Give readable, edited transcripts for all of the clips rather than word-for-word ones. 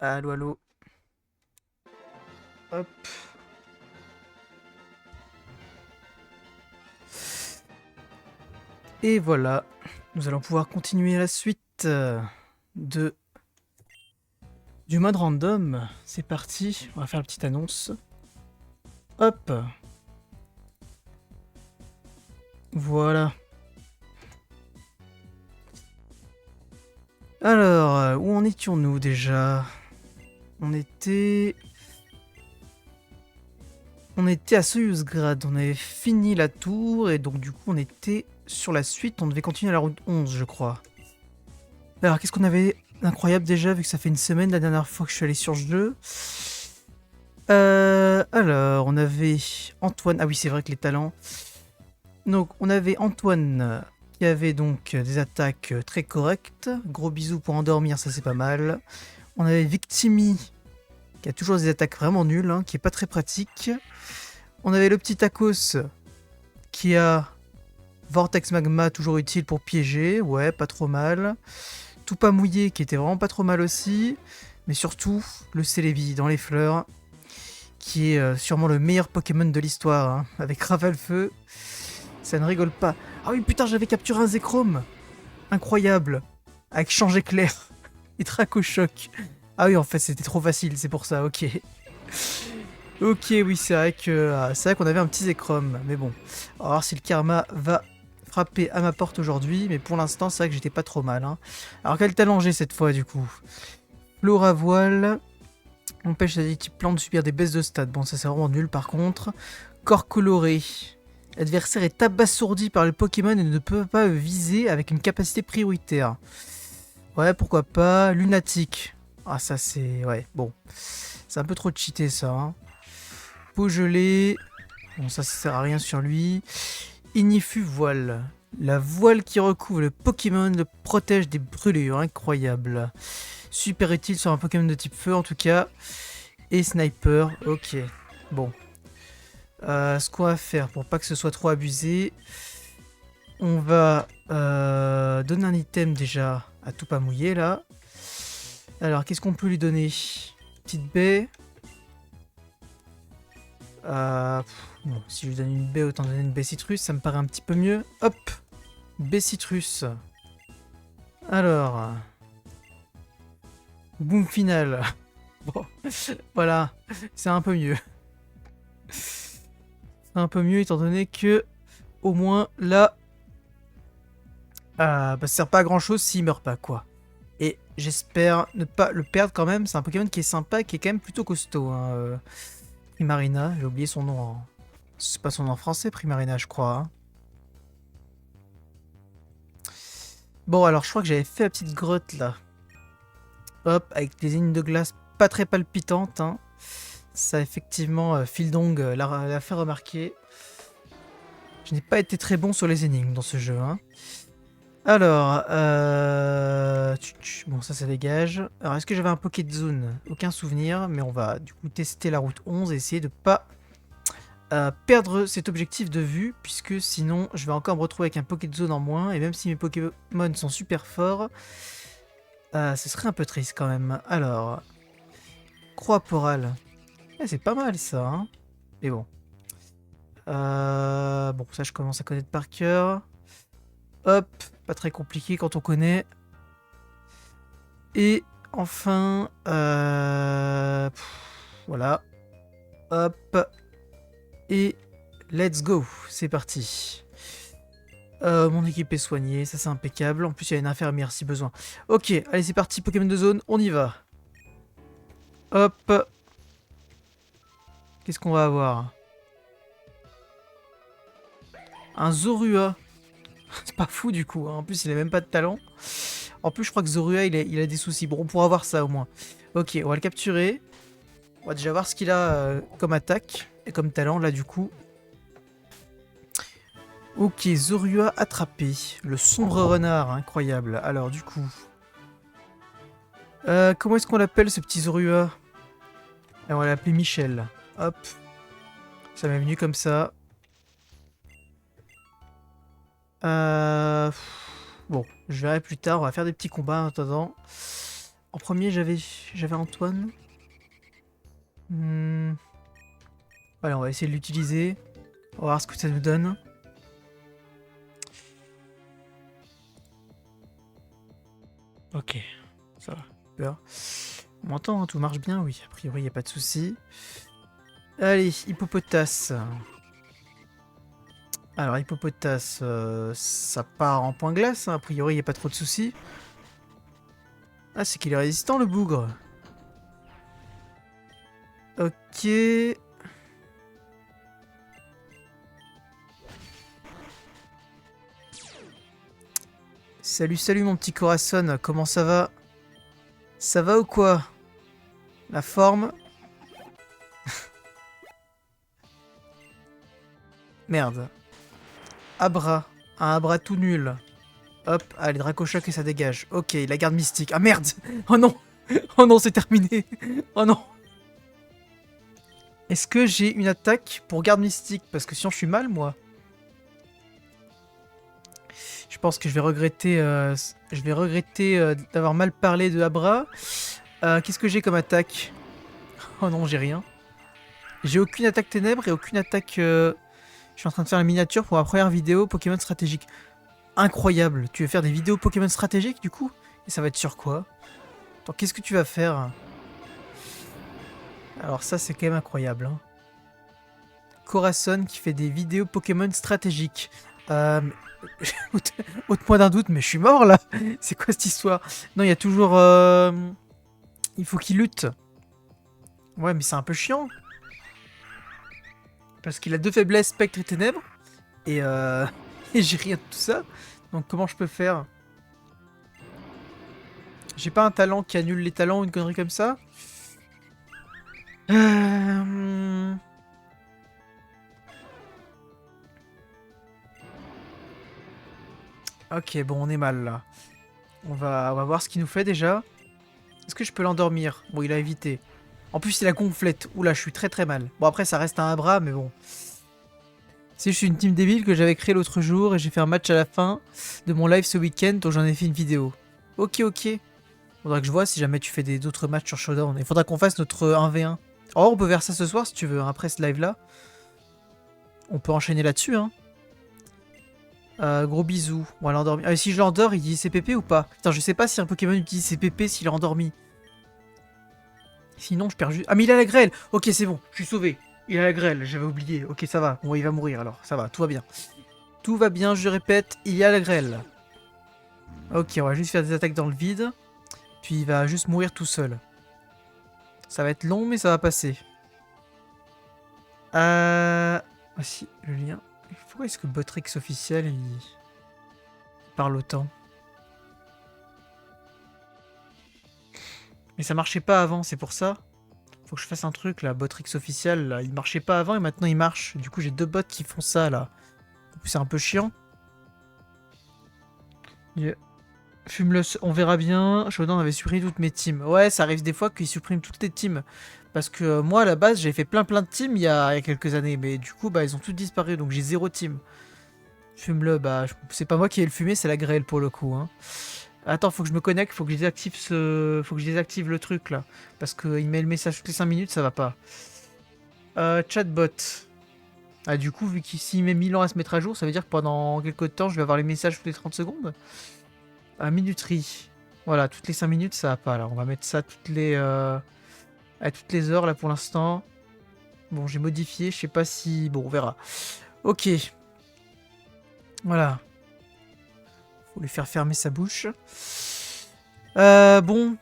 Allô, allô. Hop. Et voilà. Nous allons pouvoir continuer la suite de du mode random. C'est parti. On va faire la petite annonce. Hop. Voilà. Alors, où en étions-nous déjà? On était... On était à Soyuzgrad. On avait fini la tour et donc du coup on était sur la suite. On devait continuer à la route 11, je crois. Alors, qu'est-ce qu'on avait d'incroyable déjà, vu que ça fait une semaine la dernière fois que je suis allé sur ce jeu? Alors, on avait Antoine. Ah oui, c'est vrai que les talents. Donc, on avait Antoine qui avait donc des attaques très correctes. Gros bisous pour endormir, ça c'est pas mal. On avait Victimi qui a toujours des attaques vraiment nulles, hein, qui est pas très pratique. On avait le petit Tacos qui a Vortex Magma, toujours utile pour piéger. Ouais, pas trop mal. Tout pas mouillé qui était vraiment pas trop mal aussi. Mais surtout, le Celebi dans les fleurs, qui est sûrement le meilleur Pokémon de l'histoire, hein, avec Ravalfeu. Ça ne rigole pas. Ah oui, putain, j'avais capturé un Zekrom. Incroyable. Avec Change Éclair et Dracochoc. Ah oui, en fait, c'était trop facile, c'est pour ça, ok. Ok, oui, c'est vrai qu'on avait un petit Zekrom, mais bon. On va voir si le karma va frapper à ma porte aujourd'hui, mais pour l'instant, c'est vrai que j'étais pas trop mal, hein. Alors, quel talent j'ai cette fois, du coup? Flora Voile. Empêche les types plantes de subir des baisses de stade. Bon, ça c'est vraiment nul par contre. Corps coloré. L'adversaire est abasourdi par le Pokémon et ne peut pas viser avec une capacité prioritaire. Ouais, pourquoi pas. Lunatique. Ah, ça c'est... Ouais, bon. C'est un peu trop cheaté ça. Hein. Peau gelée. Bon, ça sert à rien sur lui. Ignifu voile. La voile qui recouvre le Pokémon le protège des brûlures. Incroyable. Super utile sur un Pokémon de type feu en tout cas. Et sniper, ok. Bon. Ce qu'on va faire pour pas que ce soit trop abusé, on va donner un item déjà à tout pas mouiller là. Alors, qu'est-ce qu'on peut lui donner? Petite baie. Bon, si je lui donne une baie, autant donner une baie citrus, ça me paraît un petit peu mieux. Hop, baie citrus. Alors, boom final. Bon, voilà, c'est un peu mieux. C'est un peu mieux étant donné que, au moins, là, bah, ça sert pas à grand chose s'il meurt pas, quoi. Et j'espère ne pas le perdre quand même. C'est un Pokémon qui est sympa, qui est quand même plutôt costaud. Hein. Primarina, j'ai oublié son nom. C'est pas son nom en français, Primarina, je crois. Hein. Bon, alors je crois que j'avais fait la petite grotte là. Hop, avec des lignes de glace pas très palpitantes. Hein. Ça, effectivement, Fildong l'a fait remarquer. Je n'ai pas été très bon sur les énigmes dans ce jeu. Hein. Alors, bon ça dégage. Alors est-ce que j'avais un Pokézone? Aucun souvenir, mais on va du coup tester la route 11 et essayer de pas perdre cet objectif de vue, puisque sinon je vais encore me retrouver avec un Pokézone en moins, et même si mes Pokémon sont super forts, ce serait un peu triste quand même. Alors, Croix Porale. C'est pas mal ça, hein. Mais bon. Bon, ça je commence à connaître par cœur. Hop, pas très compliqué quand on connaît. Et enfin, voilà. Hop. Et let's go. C'est parti. Mon équipe est soignée, ça c'est impeccable. En plus, il y a une infirmière si besoin. Ok, allez, c'est parti. Pokémon de zone, on y va. Hop. Qu'est-ce qu'on va avoir? Un Zorua. C'est pas fou du coup. Hein. En plus, il a même pas de talent. En plus, je crois que Zorua, il a des soucis. Bon, on pourra voir ça au moins. Ok, on va le capturer. On va déjà voir ce qu'il a comme attaque et comme talent là du coup. Ok, Zorua attrapé. Le sombre renard, incroyable. Alors du coup... comment est-ce qu'on l'appelle ce petit Zorua? On va l'appeler Michel. Hop. Ça m'est venu comme ça. Bon, je verrai plus tard. On va faire des petits combats en attendant. En premier, j'avais Antoine. Allez, on va essayer de l'utiliser. On va voir ce que ça nous donne. Ok, ça va. Super. On m'entend, hein, tout marche bien, oui. A priori, il n'y a pas de souci. Allez, Hippopotas. Alors, Hippopotas, ça part en point glace, hein. A priori, il n'y a pas trop de soucis. Ah, c'est qu'il est résistant, le bougre. Ok. Salut, salut, mon petit Corazon. Comment ça va? Ça va ou quoi? La forme? Merde. Abra. Un Abra tout nul. Hop, allez, Dracochoc et ça dégage. Ok, la garde mystique. Ah merde! Oh non! Oh non, c'est terminé! Oh non! Est-ce que j'ai une attaque pour garde mystique? Parce que sinon je suis mal, moi. Je pense que je vais regretter d'avoir mal parlé de Abra. Qu'est-ce que j'ai comme attaque? Oh non, j'ai rien. J'ai aucune attaque ténèbres et aucune attaque... Je suis en train de faire la miniature pour ma première vidéo Pokémon stratégique. Incroyable. Tu veux faire des vidéos Pokémon stratégiques, du coup? Et ça va être sur quoi? Attends, qu'est-ce que tu vas faire? Alors ça, c'est quand même incroyable. Hein. Corazon qui fait des vidéos Pokémon stratégiques. Ôte-moi d'un doute, mais je suis mort, là. C'est quoi cette histoire? Non, il y a toujours... Il faut qu'il lutte. Ouais, mais c'est un peu chiant. Parce qu'il a deux faiblesses, spectre et ténèbres. Et, et j'ai rien de tout ça. Donc comment je peux faire? J'ai pas un talent qui annule les talents ou une connerie comme ça? Ok, bon, on est mal là. On va voir ce qu'il nous fait déjà. Est-ce que je peux l'endormir? Bon, il a évité. En plus, il a gonflette. Oula, je suis très très mal. Bon, après, ça reste un bras, mais bon. C'est juste une team débile que j'avais créée l'autre jour et j'ai fait un match à la fin de mon live ce week-end dont j'en ai fait une vidéo. Ok, ok. Faudra que je vois si jamais tu fais d'autres matchs sur Showdown. Il faudra qu'on fasse notre 1v1. Oh, on peut faire ça ce soir si tu veux, hein, après ce live-là. On peut enchaîner là-dessus, hein. Gros bisous. On va l'endormir. Ah, si je l'endors, il dit CPP ou pas? Putain, je sais pas si un Pokémon utilise CPP s'il est endormi. Sinon, je perds juste... Ah, mais il a la grêle. Ok, c'est bon, je suis sauvé. Il a la grêle, j'avais oublié. Ok, ça va. Bon, il va mourir alors. Ça va, tout va bien. Tout va bien, je répète, il y a la grêle. Ok, on va juste faire des attaques dans le vide. Puis il va juste mourir tout seul. Ça va être long, mais ça va passer. Ah si, le lien. Pourquoi est-ce que Botrix officiel, il parle autant? Mais ça marchait pas avant, c'est pour ça. Faut que je fasse un truc là, Botrix officiel, là. Il marchait pas avant et maintenant il marche. Du coup, j'ai deux bots qui font ça là. En plus, c'est un peu chiant. Fume-le, on verra bien. Shodan avait supprimé toutes mes teams. Ouais, ça arrive des fois qu'il supprime toutes les teams. Parce que moi, à la base, j'ai fait plein de teams il y a quelques années. Mais du coup, bah, ils ont toutes disparu. Donc j'ai 0 team. Fume-le, bah, c'est pas moi qui ai le fumé, c'est la grêle pour le coup. Hein. Attends, faut que je me connecte, faut que je désactive faut que je désactive le truc là. Parce qu'il met le message toutes les 5 minutes, ça va pas. Chatbot. Ah, du coup, vu qu'ici met 1000 ans à se mettre à jour, ça veut dire que pendant quelques temps, je vais avoir les messages toutes les 30 secondes. Minuterie. Voilà, toutes les 5 minutes, ça va pas là. On va mettre ça à toutes les heures là pour l'instant. Bon, j'ai modifié, je sais pas si... Bon, on verra. Ok. Voilà. Faut lui faire fermer sa bouche. Bon.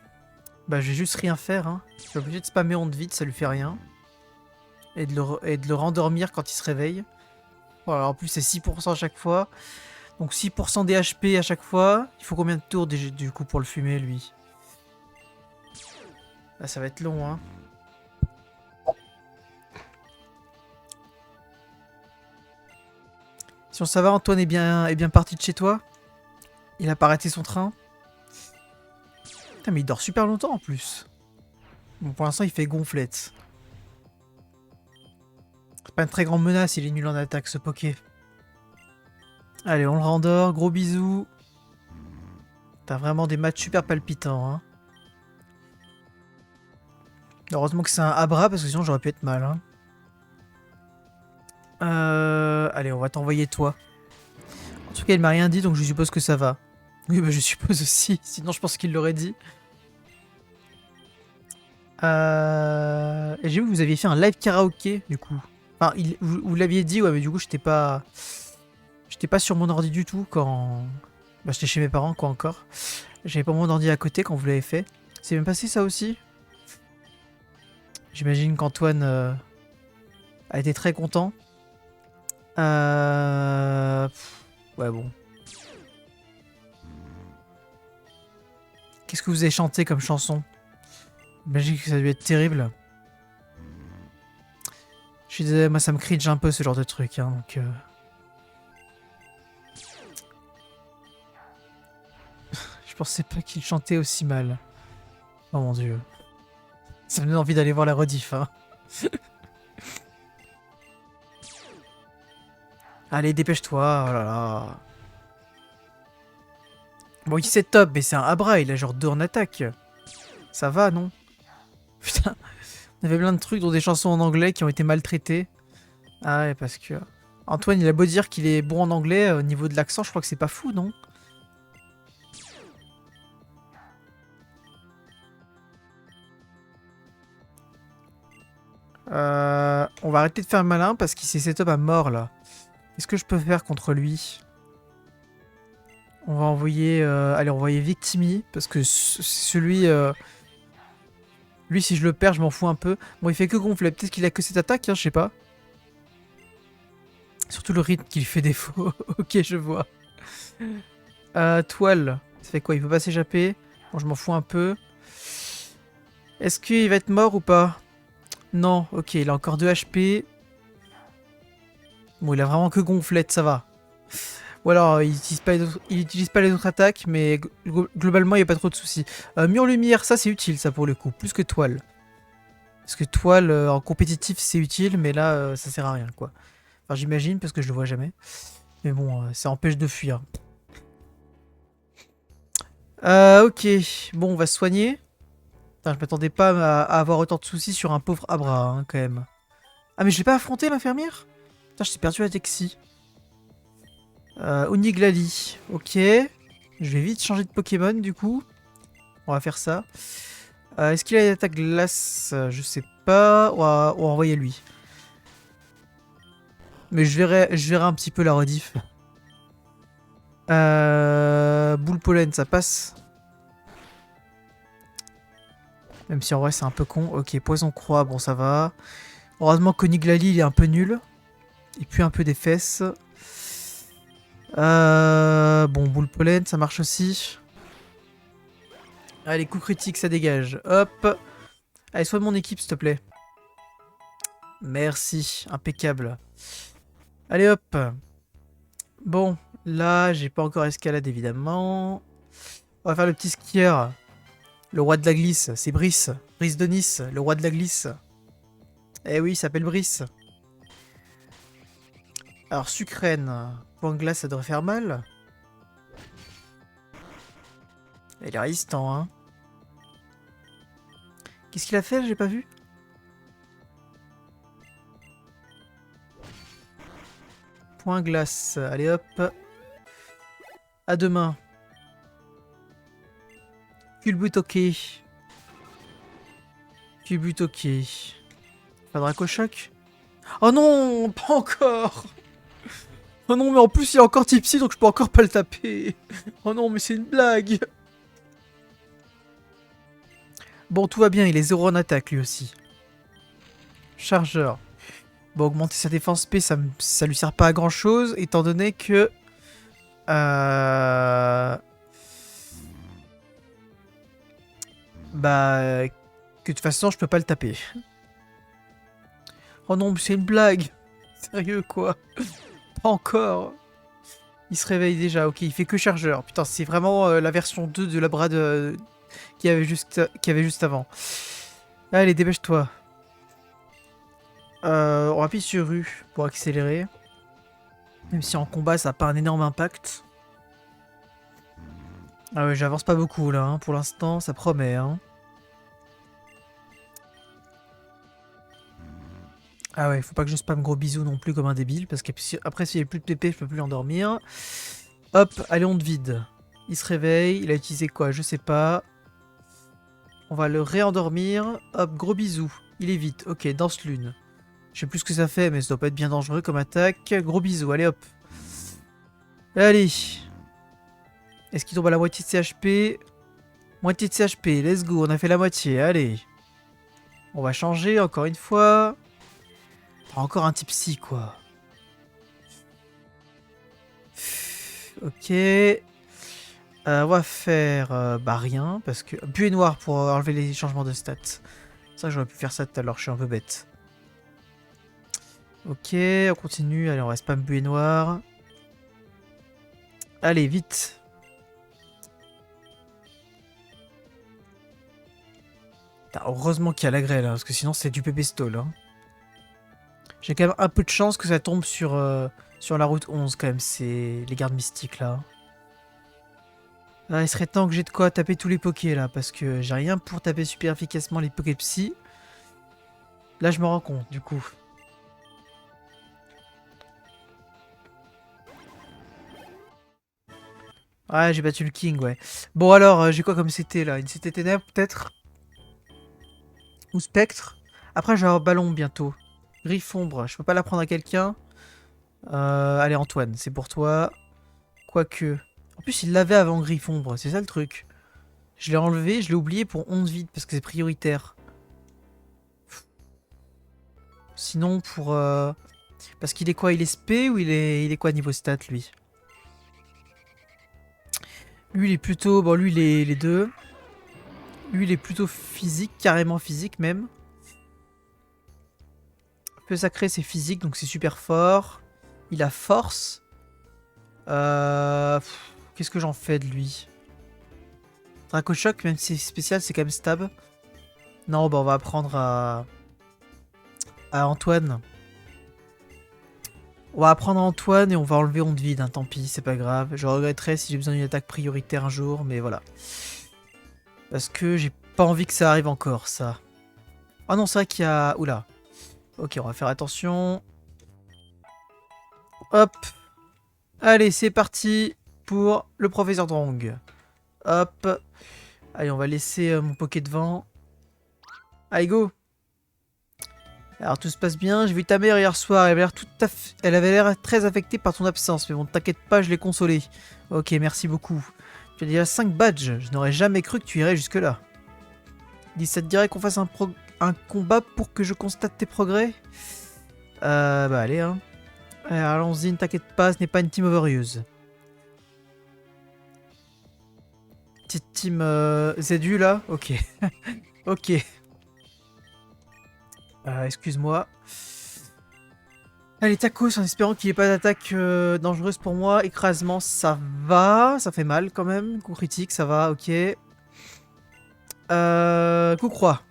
Bah, je vais juste rien faire. Hein. Je suis obligé de spammer onde vide, ça lui fait rien. Et de le rendormir quand il se réveille. Voilà, en plus, c'est 6% à chaque fois. Donc 6% des HP à chaque fois. Il faut combien de tours du coup pour le fumer, lui? Là, ça va être long, hein. Si on ça va, Antoine est bien parti de chez toi. Il a pas arrêté son train. Putain, mais il dort super longtemps en plus. Bon, pour l'instant, il fait gonflette. C'est pas une très grande menace, il est nul en attaque, ce Poké. Allez, on le rendort. Gros bisous. T'as vraiment des matchs super palpitants, hein. Heureusement que c'est un Abra, parce que sinon j'aurais pu être mal. Hein. Allez, on va t'envoyer toi. En tout cas, il m'a rien dit, donc je suppose que ça va. Oui, bah je suppose aussi. Sinon, je pense qu'il l'aurait dit. Et j'ai vu que vous aviez fait un live karaoké, du coup. Enfin, vous l'aviez dit, ouais, mais du coup, j'étais pas... J'étais pas sur mon ordi du tout quand... Bah, j'étais chez mes parents, quoi, encore. J'avais pas mon ordi à côté quand vous l'avez fait. C'est bien passé, ça aussi? J'imagine qu'Antoine a été très content. Ouais, bon. Qu'est-ce que vous avez chanté comme chanson? J'imagine que ça a dû être terrible. Je suis désolé, moi ça me cringe un peu ce genre de truc, hein, donc... Je pensais pas qu'il chantait aussi mal. Oh mon dieu. Ça me donne envie d'aller voir la rediff, hein. Allez, dépêche-toi, oh là là. Bon, il c'est top, mais c'est un Abra, il a genre 2 en attaque. Ça va, non? Putain, on avait plein de trucs, dont des chansons en anglais qui ont été maltraitées. Ah ouais, parce que... Antoine, il a beau dire qu'il est bon en anglais, au niveau de l'accent, je crois que c'est pas fou, non? On va arrêter de faire le malin parce qu'il s'est setup à mort, là. Qu'est-ce que je peux faire contre lui? On va envoyer... allez, envoyer Victimi, parce que celui... lui, si je le perds, je m'en fous un peu. Bon, il fait que gonfler. Peut-être qu'il a que cette attaque, hein, je sais pas. Surtout le rythme qui lui fait défaut. Ok, je vois. Toile. Ça fait quoi? Il peut pas s'échapper. Bon, je m'en fous un peu. Est-ce qu'il va être mort ou pas? Non. Ok, il a encore 2 HP. Bon, il a vraiment que gonflette, ça va. Ou alors, il utilise pas les autres attaques, mais globalement, il n'y a pas trop de soucis. Mur lumière, ça c'est utile, ça pour le coup. Plus que toile. Parce que toile, en compétitif, c'est utile, mais là, ça sert à rien, quoi. Enfin, j'imagine, parce que je le vois jamais. Mais bon, ça empêche de fuir. Ok. Bon, on va se soigner. Putain, je m'attendais pas à avoir autant de soucis sur un pauvre Abra, hein, quand même. Ah, mais je l'ai pas affronté, l'infirmière? Putain, je t'ai perdu la Texi. Oniglali. Ok. Je vais vite changer de Pokémon, du coup. On va faire ça. Est-ce qu'il a une attaque glace? Je sais pas. On va envoyer lui. Mais je verrai un petit peu la rediff. Boule pollen, ça passe. Même si en vrai c'est un peu con. Ok, poison croix, bon ça va. Heureusement qu'Oniglali il est un peu nul. Il pue un peu des fesses. Bon, boule pollen, ça marche aussi. Allez, coup critique, ça dégage. Hop. Allez, sois de mon équipe, s'il te plaît. Merci, impeccable. Allez, hop. Bon, là, j'ai pas encore escalade, évidemment. On va faire le petit skieur. Le roi de la glisse, c'est Brice. Brice de Nice, le roi de la glisse. Eh oui, il s'appelle Brice. Alors, Sucrène. Point glace, ça devrait faire mal. Il est résistant, hein. Qu'est-ce qu'il a fait? J'ai pas vu. Point glace. Allez, hop. À demain. Culbut, ok. Culbut, ok. Pas Dracochoc? Oh non, pas encore. Oh non, mais en plus il est encore tipsy, donc je peux encore pas le taper. Oh non, mais c'est une blague. Bon, tout va bien, il est 0 en attaque lui aussi. Chargeur. Bon, augmenter sa défense P, ça lui sert pas à grand chose, étant donné que... Bah... Que de toute façon, je peux pas le taper. Oh non, mais c'est une blague. Sérieux, quoi. Pas encore. Il se réveille déjà, ok, il fait que chargeur. Putain, c'est vraiment la version 2 de la Brad qu'il y avait juste avant. Allez, dépêche-toi. On appuie sur U pour accélérer. Même si en combat, ça n'a pas un énorme impact. Ah ouais, j'avance pas beaucoup là, hein. Pour l'instant, ça promet. Hein. Ah ouais, faut pas que je spam gros bisous non plus comme un débile, parce qu'après s'il n'y a plus de PP, je peux plus l'endormir. Hop, allez, on te vide. Il se réveille, il a utilisé quoi? Je sais pas. On va le réendormir. Hop, gros bisous. Il est vite. Ok, danse lune. Je sais plus ce que ça fait, mais ça doit pas être bien dangereux comme attaque. Gros bisous, allez hop. Allez. Est-ce qu'il tombe à la moitié de ses HP? Moitié de ses HP, let's go, on a fait la moitié, allez. On va changer encore une fois. Encore un type psy, quoi. Ok. On va faire bah rien, parce que... Buée noire pour enlever les changements de stats. Ça, j'aurais pu faire ça tout à l'heure, je suis un peu bête. Ok, on continue. Allez, on va spam buée noire. Allez, vite. Putain, heureusement qu'il y a la grêle, hein, parce que sinon c'est du pépé stall. Hein. J'ai quand même un peu de chance que ça tombe sur la route 11, quand même, c'est les gardes mystiques, là. Ah, il serait temps que j'ai de quoi taper tous les pokés, là, parce que j'ai rien pour taper super efficacement les pokés psy. Là, je me rends compte, du coup. Ouais, j'ai battu le king, ouais. Bon, alors, j'ai quoi comme CT, là? Une CT ténèbres, peut-être? Ou spectre? Après, j'ai un ballon, bientôt. Griffombre, je peux pas la prendre à quelqu'un. Allez, Antoine, c'est pour toi. Quoique... En plus, il l'avait avant Griffombre, c'est ça le truc. Je l'ai enlevé, je l'ai oublié pour 11 vides, parce que c'est prioritaire. Sinon, pour... Parce qu'il est quoi? Il est SP ou il est quoi niveau stat, lui? Lui, il est plutôt... Bon, lui, il est les deux. Lui, il est plutôt physique, carrément physique, même. Peu sacré, c'est physique, donc c'est super fort. Il a force. Qu'est-ce que j'en fais de lui? Dracochoc, même si c'est spécial, c'est quand même stab. Non, bah on va apprendre à Antoine. On va apprendre à Antoine et on va enlever Onde Vide, hein, tant pis, c'est pas grave. Je regretterai si j'ai besoin d'une attaque prioritaire un jour, mais voilà. Parce que j'ai pas envie que ça arrive encore, ça. Ah non, c'est vrai qu'il y a... Oula. Ok, on va faire attention. Hop. Allez, c'est parti pour le professeur Drong. Hop. Allez, on va laisser mon poké devant. Allez, go. Alors, tout se passe bien. J'ai vu ta mère hier soir. Elle avait l'air très affectée par ton absence. Mais bon, t'inquiète pas, je l'ai consolée. Ok, merci beaucoup. Tu as déjà 5 badges. Je n'aurais jamais cru que tu irais jusque-là. Dis, ça te dirait qu'on fasse un combat pour que je constate tes progrès? Bah allez, hein. Allons-y, ne t'inquiète pas, ce n'est pas une team overuse. Petite team ZU là? Ok. Ok. Excuse-moi. Allez, tacos, en espérant qu'il n'y ait pas d'attaque dangereuse pour moi. Écrasement, ça va. Ça fait mal quand même. Coup critique, ça va, ok. Coup croix.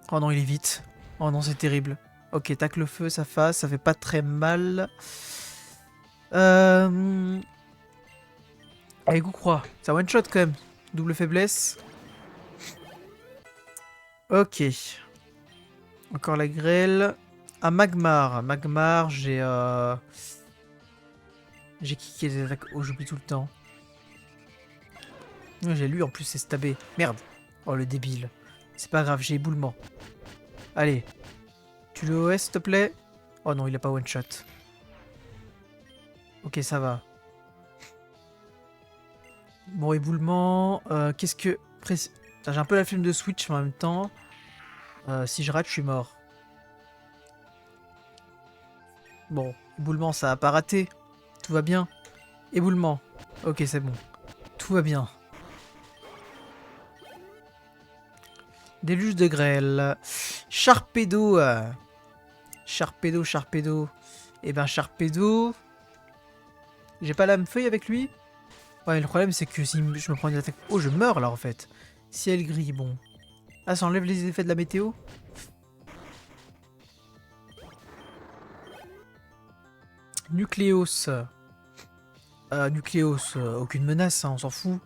Oh non, il est vite. Oh non, c'est terrible. Ok, tac le feu, ça fait pas très mal. Allez, coup croix. Ça one shot quand même. Double faiblesse. Ok. Encore la grêle. Ah, Magmar. Magmar, j'ai... J'ai kické des attaques. Oh, j'oublie tout le temps. J'ai lui en plus, c'est stabé. Merde. Oh, le débile. C'est pas grave, j'ai éboulement. Allez. Tu le OS, s'il te plaît? Oh non, il a pas one shot. Ok, ça va. Bon, éboulement. Qu'est-ce que... J'ai un peu la flemme de switch, mais en même temps... si je rate, je suis mort. Bon, éboulement, ça a pas raté. Tout va bien. Éboulement. Ok, c'est bon. Tout va bien. Déluge de grêle. Charpedo. Charpedo, Charpedo. Eh ben, Charpedo... J'ai pas lame feuille avec lui? Ouais, le problème, c'est que si je me prends une attaque... Oh, je meurs, là, en fait. Ciel gris, bon. Ah, ça enlève les effets de la météo? Nucléos. Nucléos, aucune menace, hein, on s'en fout.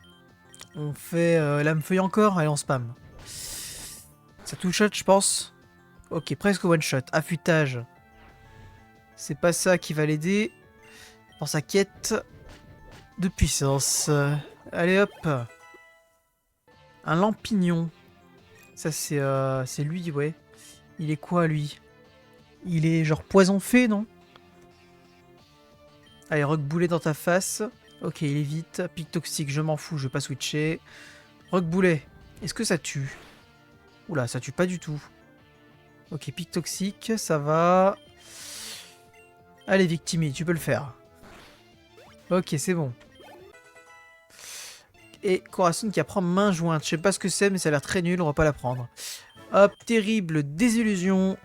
On fait lame feuille encore, allez, on spam. Ça touche, je pense. Ok, presque one shot. Affûtage. C'est pas ça qui va l'aider dans sa quête de puissance. Allez hop. Un lampignon. Ça c'est lui, ouais. Il est quoi lui? Il est genre poison fée, non? Allez, rock boulet dans ta face. Ok, il évite. Pic toxique, je m'en fous, je vais pas switcher. Rock boulet. Est-ce que ça tue? Oula, ça tue pas du tout. Ok, pic toxique, ça va. Allez, Victimi, tu peux le faire. Ok, c'est bon. Et Corazon qui apprend main jointe. Je sais pas ce que c'est, mais ça a l'air très nul, on va pas la prendre. Hop, terrible désillusion.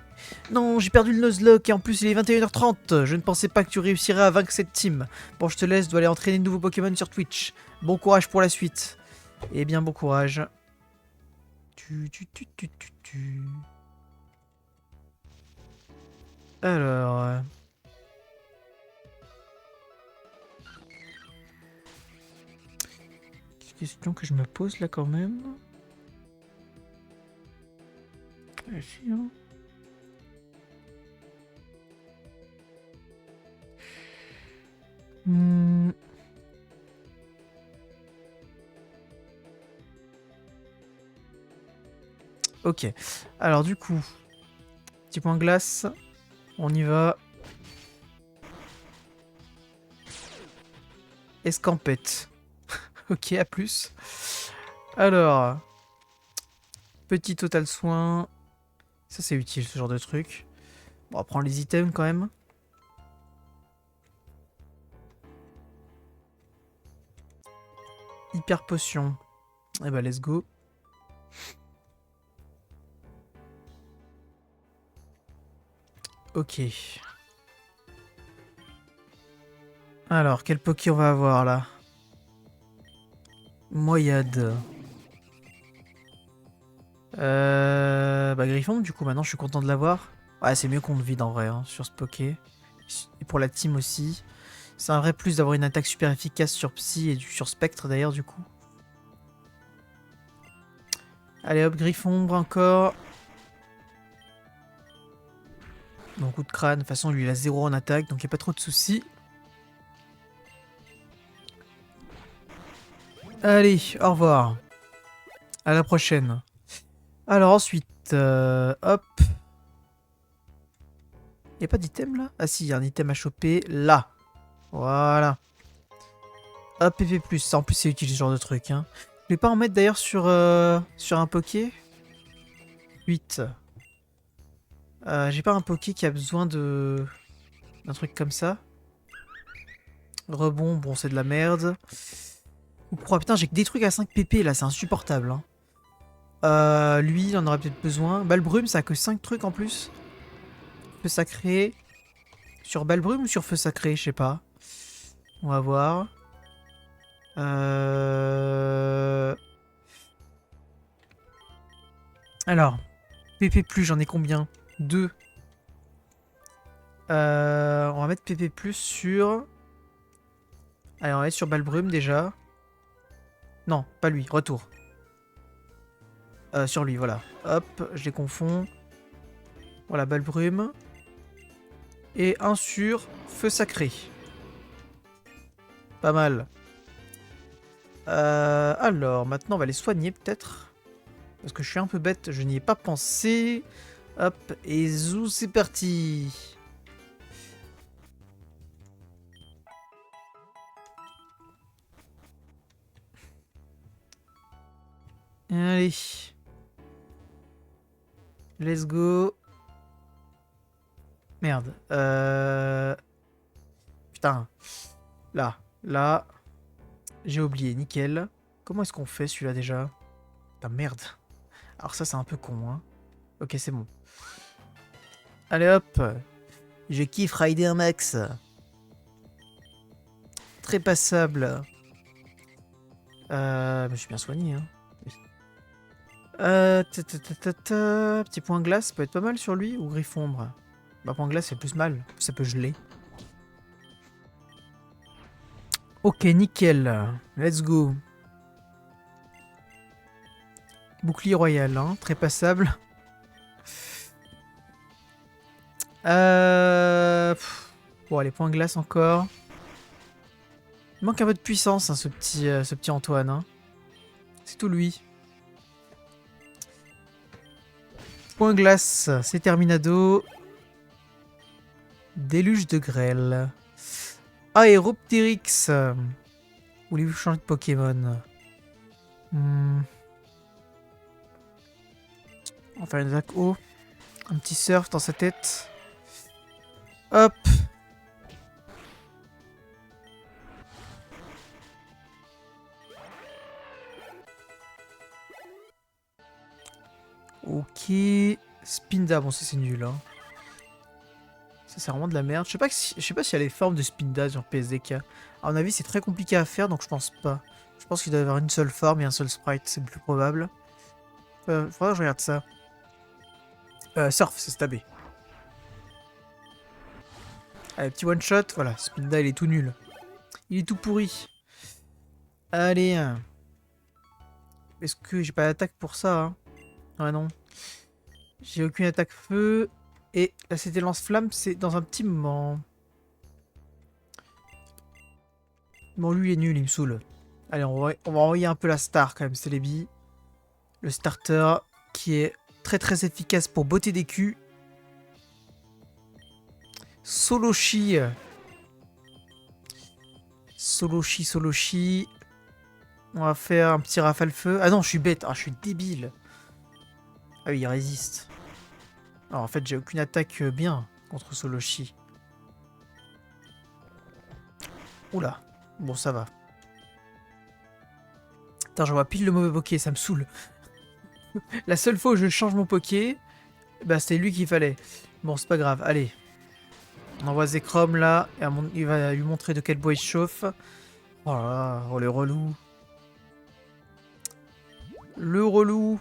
Non, j'ai perdu le Nuzlocke et en plus il est 21h30. Je ne pensais pas que tu réussirais à vaincre cette team. Bon, je te laisse, dois aller entraîner de nouveaux Pokémon sur Twitch. Bon courage pour la suite. Eh bien, bon courage. Alors... question que je me pose là quand même. Ok. Alors du coup, petit point glace. On y va. Escampette. Ok, à plus. Alors, petit total soin. Ça c'est utile ce genre de truc. Bon, on va prendre les items quand même. Hyper potion. Eh ben let's go. Ok. Alors, quel Poké on va avoir là? Moyade. Bah Griffon, du coup maintenant je suis content de l'avoir. Ouais, c'est mieux qu'on le vide en vrai hein, sur ce Poké. Et pour la team aussi. C'est un vrai plus d'avoir une attaque super efficace sur Psy et sur Spectre d'ailleurs du coup. Allez hop, Griffon, encore. Bon, coup de crâne, de toute façon lui il a 0 en attaque donc il n'y a pas trop de soucis. Allez, au revoir. À la prochaine. Alors ensuite, hop. Il n'y a pas d'item là? Ah si, il y a un item à choper là. Voilà. Hop, PV+, ça en plus c'est utile ce genre de truc. Hein. Je vais pas en mettre d'ailleurs sur un Poké. 8. J'ai pas un Poké qui a besoin d'un truc comme ça. Rebond, bon c'est de la merde. Ou crois, putain j'ai que des trucs à 5 PP là, c'est insupportable. Hein. Lui, il en aurait peut-être besoin. Balbrume, ça a que 5 trucs en plus. Feu sacré. Sur Balbrume ou sur Feu sacré, je sais pas. On va voir. Alors, PP+, j'en ai combien? 2. On va mettre PP+, sur... Allez, on va mettre sur Balbrume déjà. Non, pas lui, retour. Sur lui, voilà. Hop, je les confonds. Voilà, Balbrume. Et un sur Feu sacré. Pas mal. Alors, maintenant, on va les soigner peut-être. Parce que je suis un peu bête, je n'y ai pas pensé. Hop, et zou, c'est parti. Allez. Let's go. Merde. Putain. Là. J'ai oublié, nickel. Comment est-ce qu'on fait celui-là déjà? Putain, merde. Alors ça, c'est un peu con, hein. Ok, c'est bon. Allez hop. Je kiffe rider un max. Très passable. Je me suis bien soigné, hein. Petit point glace, peut être pas mal sur lui, ou griffombre. Bah point glace, c'est plus mal. Ça peut geler. Ok, nickel. Let's go. Bouclier royal, hein. Très passable. Bon, allez, point glace encore. Il manque un peu de puissance, hein, ce petit Antoine. Hein. C'est tout lui. Point glace, c'est terminado. Déluge de grêle. Aéroptérix. Voulez-vous changer de Pokémon? On va faire une attaque haut. Un petit surf dans sa tête. Hop. Ok. Spinda, bon ça c'est nul. Hein. Ça c'est vraiment de la merde. Je sais pas s'il y a les formes de Spinda sur PSDK. À mon avis c'est très compliqué à faire donc je pense pas. Je pense qu'il doit y avoir une seule forme et un seul sprite, c'est le plus probable. Faudra que je regarde ça. Surf, c'est stabé. Allez, petit one shot, voilà. Spinda il est tout nul. Il est tout pourri. Allez. Est-ce que j'ai pas d'attaque pour ça hein? Ah non. J'ai aucune attaque feu. Et là c'était lance-flamme, c'est dans un petit moment. Bon lui il est nul, il me saoule. Allez, on va envoyer un peu la star quand même, Celebi. Le starter qui est très très efficace pour botter des culs. Soloshi. Soloshi. On va faire un petit rafale feu. Ah non, je suis bête. Ah, je suis débile. Ah oui, il résiste. Alors en fait, j'ai aucune attaque bien contre Soloshi. Oula. Bon, ça va. Attends, je vois pile le mauvais Poké, ça me saoule. La seule fois où je change mon Poké, bah c'était lui qu'il fallait. Bon, c'est pas grave. Allez. On envoie Zekrom là. Et il va lui montrer de quel bois il chauffe. Oh là là, oh le relou. Le relou.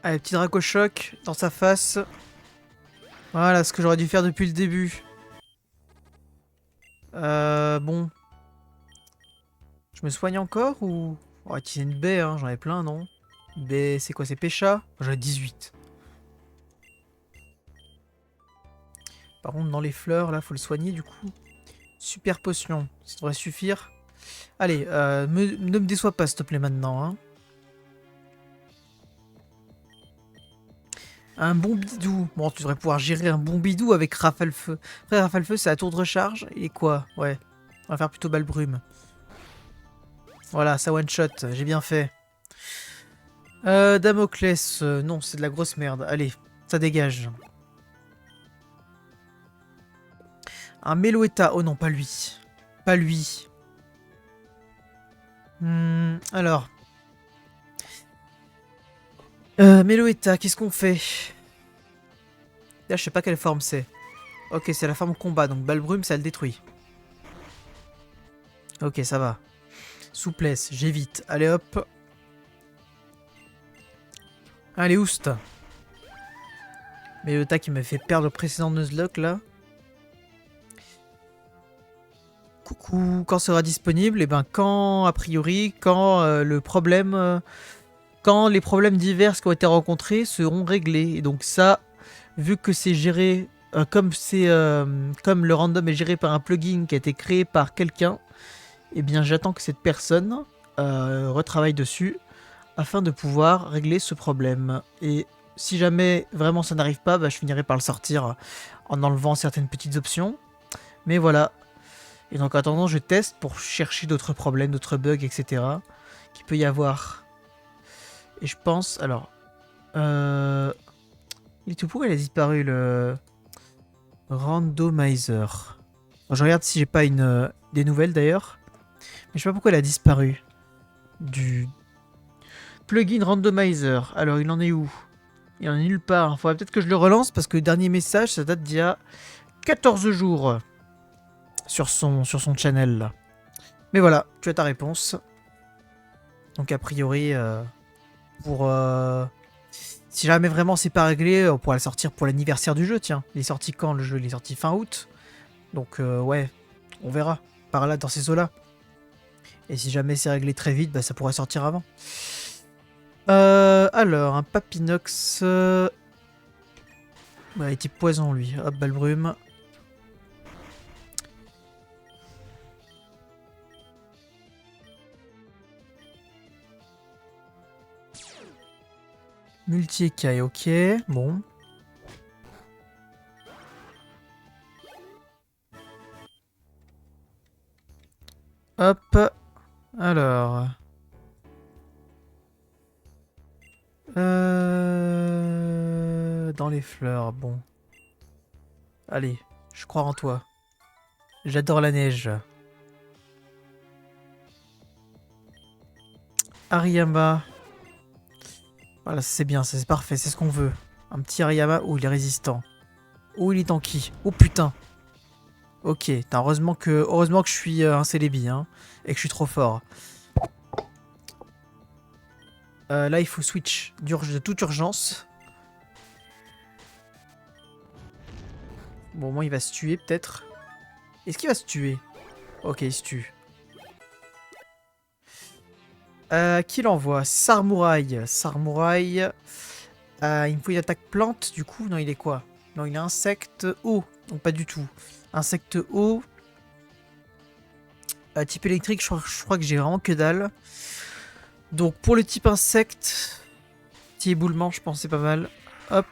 Allez, petit Dracochoc dans sa face. Voilà ce que j'aurais dû faire depuis le début. Bon. Je me soigne encore ou... On va utiliser une baie, hein. J'en ai plein, non? Baie, c'est quoi? C'est Pécha? J'en ai 18. Par contre, dans les fleurs, là, faut le soigner, du coup. Super potion. Ça devrait suffire. Allez, ne me déçois pas, s'il te plaît, maintenant, hein. Un bon bidou. Bon, tu devrais pouvoir gérer un bon bidou avec Rafale Feu. Après, Rafale Feu, c'est à tour de recharge. Et quoi? Ouais. On va faire plutôt Balbrume. Voilà, ça one shot. J'ai bien fait. Damoclès. Non, c'est de la grosse merde. Allez, ça dégage. Un Meloetta. Oh non, pas lui. Pas lui. Alors. Meloetta, qu'est-ce qu'on fait? Là, je sais pas quelle forme c'est. Ok, c'est la forme combat, donc Balbrume, ça le détruit. Ok, ça va. Souplesse, j'évite. Allez hop. Allez, oust. Meloetta qui m'a fait perdre le précédent Nuzlocke là. Coucou, quand sera disponible? Et ben quand, a priori, quand le problème... quand les problèmes divers qui ont été rencontrés seront réglés. Et donc ça, vu que c'est géré... comme le random est géré par un plugin qui a été créé par quelqu'un, eh bien j'attends que cette personne retravaille dessus afin de pouvoir régler ce problème. Et si jamais vraiment ça n'arrive pas, bah, je finirai par le sortir en enlevant certaines petites options. Mais voilà. Et donc en attendant, je teste pour chercher d'autres problèmes, d'autres bugs, etc. qu'il peut y avoir. Et je pense... Alors... Il est tout pourquoi il a disparu le... Randomizer. Bon, je regarde si j'ai pas des nouvelles d'ailleurs. Mais je sais pas pourquoi il a disparu. Du... Plugin Randomizer. Alors il en est où? Il en est nulle part. Il faudrait peut-être que je le relance parce que le dernier message, ça date d'il y a 14 jours. Sur son channel là. Mais voilà, tu as ta réponse. Donc a priori, pour... si jamais vraiment c'est pas réglé, on pourra le sortir pour l'anniversaire du jeu, tiens. Il est sorti quand le jeu? Il est sorti fin août. Donc ouais, on verra. Par là, dans ces eaux-là. Et si jamais c'est réglé très vite, bah, ça pourrait sortir avant. Alors, un Papinox... Ouais, il est type poison lui. Hop, balle brume. Multi-écaille, ok. Bon. Hop. Alors. Dans les fleurs, bon. Allez, je crois en toi. J'adore la neige. Hariyama. Voilà, c'est bien, c'est parfait, c'est ce qu'on veut. Un petit Hariyama où il est résistant. Où il est tanky. Oh putain. Ok, heureusement que je suis un célébi, hein, et que je suis trop fort. Là, il faut switch de toute urgence. Bon, au moins, il va se tuer, peut-être. Est-ce qu'il va se tuer? Ok, il se tue. Qui l'envoie? Sarmouraï. Sarmouraï. Il me faut une attaque plante, du coup. Non, il est quoi? Non, il est insecte eau. Donc, pas du tout. Insecte eau. Type électrique, je crois que j'ai vraiment que dalle. Donc, pour le type insecte, petit éboulement, je pense c'est pas mal. Hop.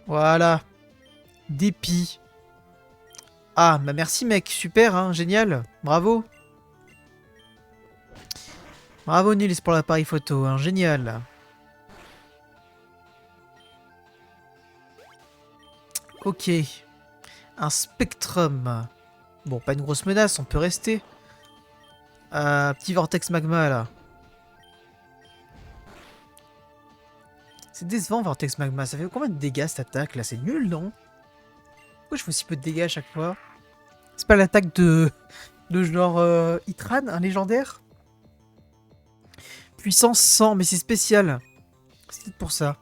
Voilà. Dépit. Ah, bah merci mec, super, hein, génial. Bravo. Bravo Nils pour l'appareil photo, hein, génial. Ok. Un spectrum. Bon, pas une grosse menace, on peut rester. Petit vortex magma là. C'est décevant vortex magma, ça fait combien de dégâts cette attaque là? C'est nul non? Pourquoi je fais aussi peu de dégâts à chaque fois? C'est pas l'attaque de genre Itran, un légendaire? Puissance 100, mais c'est spécial. C'est peut-être pour ça.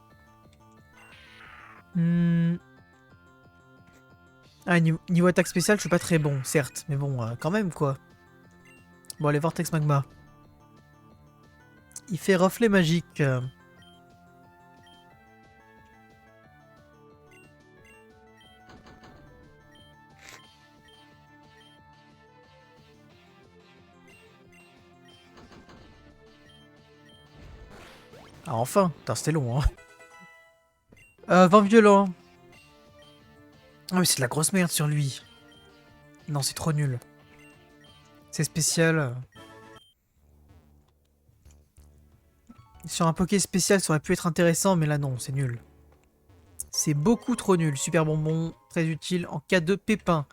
Ah, niveau attaque spéciale, je suis pas très bon, certes. Mais bon, quand même, quoi. Bon, allez, Vortex Magma. Il fait reflet magique. Ah, enfin. Putain, c'était long, hein. Vent violent. Ah, mais c'est de la grosse merde sur lui. Non, c'est trop nul. C'est spécial. Sur un Poké spécial, ça aurait pu être intéressant, mais là, non, c'est nul. C'est beaucoup trop nul. Super bonbon, très utile en cas de pépin.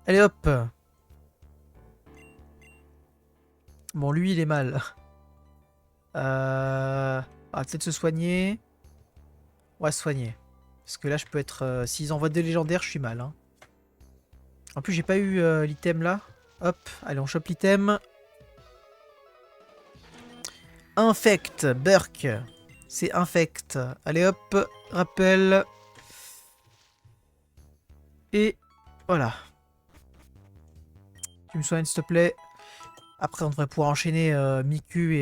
Allez, hop. Bon, lui, il est mal. Ah, peut-être se soigner. On va se soigner. Parce que là, je peux être... S'ils envoient des légendaires, je suis mal. Hein. En plus, j'ai pas eu l'item là. Hop, allez, on chope l'item. Infect, Burk. C'est infect. Allez, hop, rappel. Et voilà. Tu me soignes, s'il te plaît. Après, on devrait pouvoir enchaîner Miku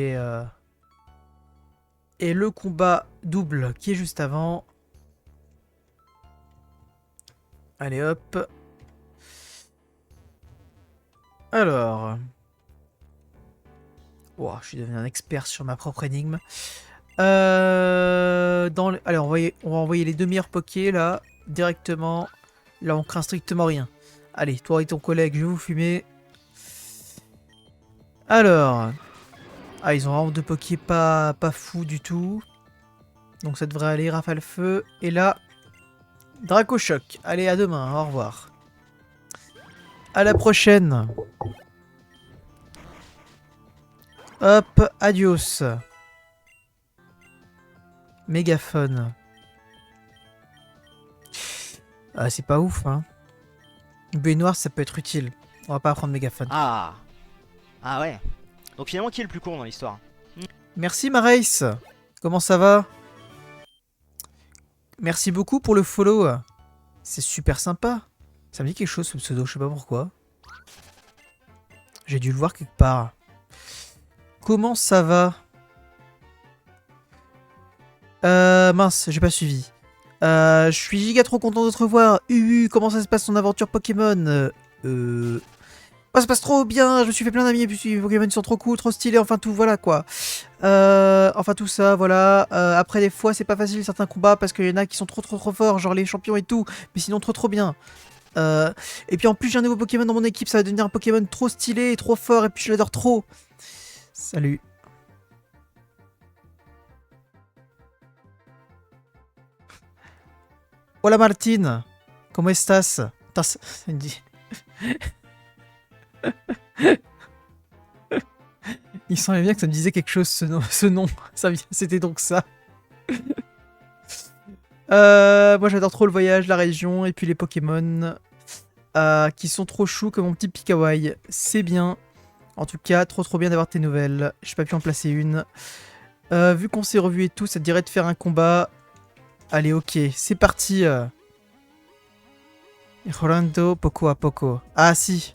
et le combat double qui est juste avant. Allez, hop. Alors... Wow, je suis devenu un expert sur ma propre énigme. Allez, on va envoyer les deux meilleurs pokés là, directement. Là, on craint strictement rien. Allez, toi et ton collègue, je vais vous fumer. Alors... Ah, ils ont vraiment deux pokés pas fous du tout. Donc ça devrait aller, rafale feu. Et là, Draco Choc. Allez, à demain, au revoir. À la prochaine. Hop, adios. Mégaphone. Ah, c'est pas ouf, hein. Baignoire, ça peut être utile. On va pas prendre mégaphone. Ah. Ah ouais. Donc finalement, qui est le plus con dans l'histoire? Merci, Marace. Comment ça va? Merci beaucoup pour le follow. C'est super sympa. Ça me dit quelque chose, ce pseudo, je sais pas pourquoi. J'ai dû le voir quelque part. Comment ça va? Mince, j'ai pas suivi. Je suis giga trop content de te revoir. Comment ça se passe ton aventure Pokémon? Ça se passe trop bien, je me suis fait plein d'amis, et puis les Pokémon sont trop cool, trop stylés, enfin tout, voilà quoi. Enfin tout ça, voilà. Après des fois c'est pas facile certains combats parce qu'il y en a qui sont trop forts, genre les champions et tout, mais sinon trop bien. Et puis en plus j'ai un nouveau Pokémon dans mon équipe, ça va devenir un Pokémon trop stylé, trop fort, et puis je l'adore trop. Salut. Hola Martine, ¿cómo estás? Ça me dit. Il semblait bien que ça me disait quelque chose, ce nom. C'était donc ça. Moi j'adore trop le voyage, la région, et puis les Pokémon qui sont trop choux comme mon petit Pikawai. C'est bien. En tout cas, trop bien d'avoir tes nouvelles. J'ai pas pu en placer une. Vu qu'on s'est revu et tout, ça te dirait de faire un combat. Allez, ok, c'est parti. Rolando poco a poco. Ah si.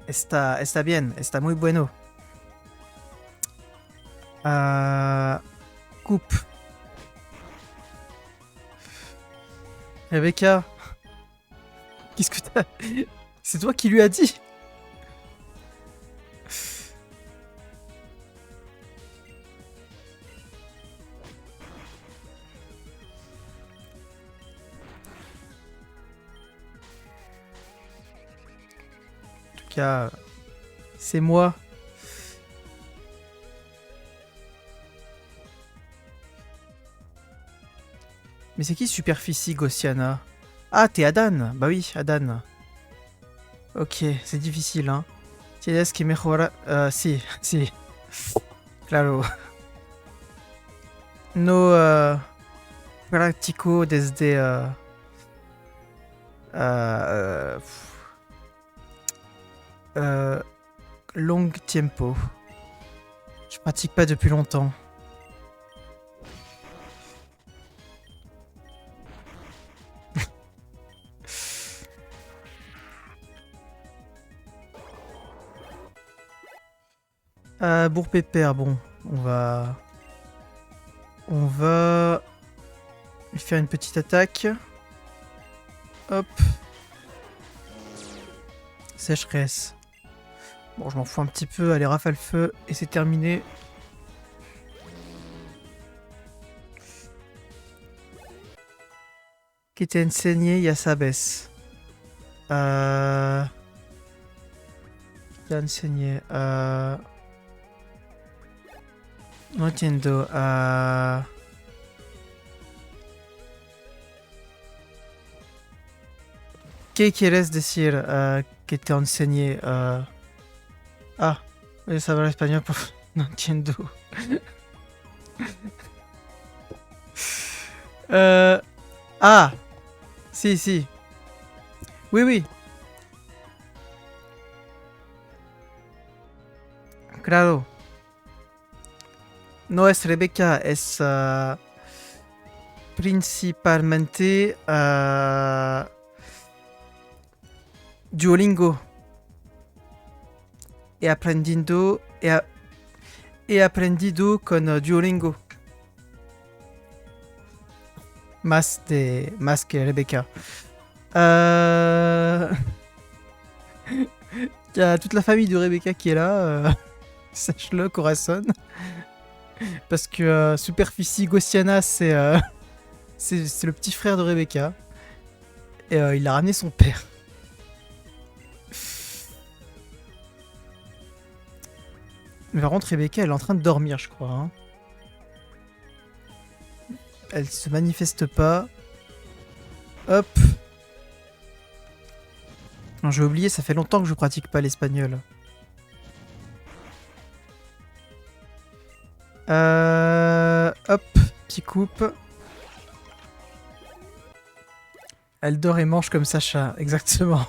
Está bien, está muy bueno. Coupe. Rebecca. Qu'est-ce que t'as? C'est toi qui lui as dit? En tout cas, c'est moi. Mais c'est qui Superficie Gaussiana? Ah, t'es Adan. Bah oui, Adan. Ok, c'est difficile, hein. Tienes que mejorar... si. Claro. No practico desde... long tiempo. Je pratique pas depuis longtemps. Bourg-Pépère, bon, on va lui faire une petite attaque. Hop. Sécheresse. Bon, je m'en fous un petit peu. Allez, rafale feu et c'est terminé. Qui t'ai enseigné, ya sabes. Qui t'a enseigné. No entiendo. ¿Qué quieres decir que te enseñé? Ah, voy a saber español, pues no entiendo. Ah, si. Oui. Claro. No es Rebecca, es principalmente Duolingo. He aprendido con Duolingo. Más que Rebecca. Il y a toute la famille de Rebecca qui est là. Sache-le, Corazon. Parce que Superficie Gaussiana, c'est le petit frère de Rebecca. Et il a ramené son père. Mais par contre, Rebecca, elle est en train de dormir, je crois. Hein. Elle se manifeste pas. Hop. Non, j'ai oublié, ça fait longtemps que je pratique pas l'espagnol. Hop, petit coupe. Elle dort et mange comme Sacha, exactement.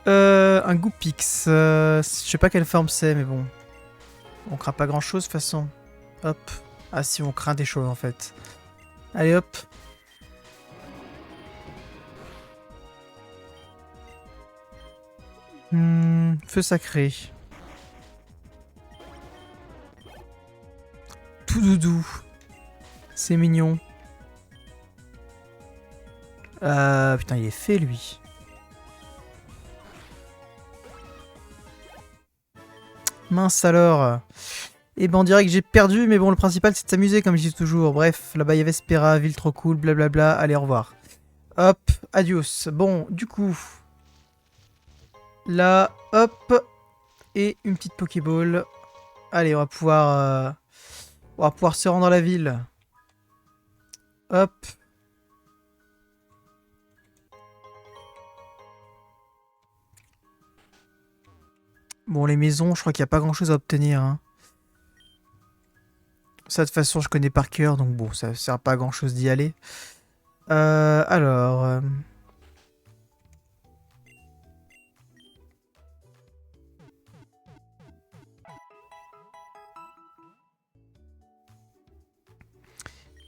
Un Goupix. Je sais pas quelle forme c'est, mais bon. On craint pas grand chose de toute façon. Hop. Ah si, on craint des choses en fait. Allez hop. Feu sacré. Tout doudou. C'est mignon. Putain, il est fait, lui. Mince alors. Et ben on dirait que j'ai perdu, mais bon, le principal c'est de s'amuser comme je dis toujours. Bref, là-bas il y avait Spera, ville trop cool, blablabla. Allez, au revoir. Hop, adios. Bon, du coup, là, hop, et une petite Pokéball. Allez, on va pouvoir se rendre à la ville. Hop. Bon, les maisons, je crois qu'il n'y a pas grand-chose à obtenir, hein. Ça, de toute façon, je connais par cœur, donc bon, ça sert pas à grand-chose d'y aller. Alors...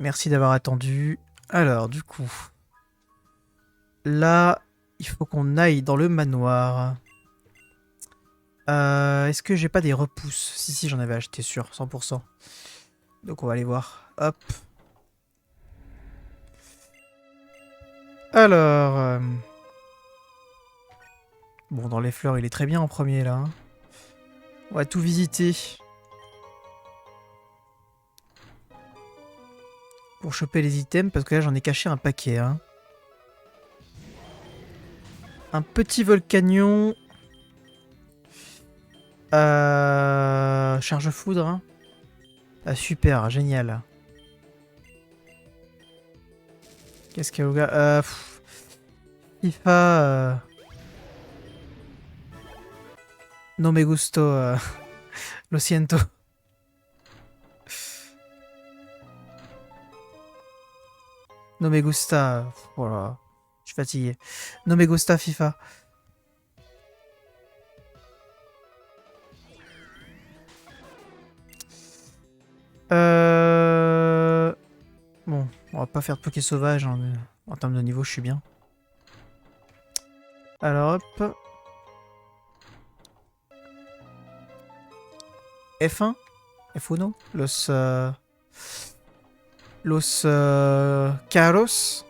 Merci d'avoir attendu. Alors, du coup... Là, il faut qu'on aille dans le manoir. Est-ce que j'ai pas des repousses? Si, si, j'en avais acheté, sûr, 100%. Donc on va aller voir. Hop. Alors... Bon, dans les fleurs, il est très bien en premier, là, hein. On va tout visiter. Pour choper les items, parce que là, j'en ai caché un paquet, hein. Un petit volcanion. Charge foudre, hein. Ah, super, génial. Qu'est-ce qu'il y a au gars FIFA... No me gusto... Lo siento. No me gusta... Voilà. Je suis fatigué. No me gusta FIFA. Bon, on va pas faire de Poké sauvage, hein, mais en termes de niveau, je suis bien. Alors hop. F1 F1 Los Caros.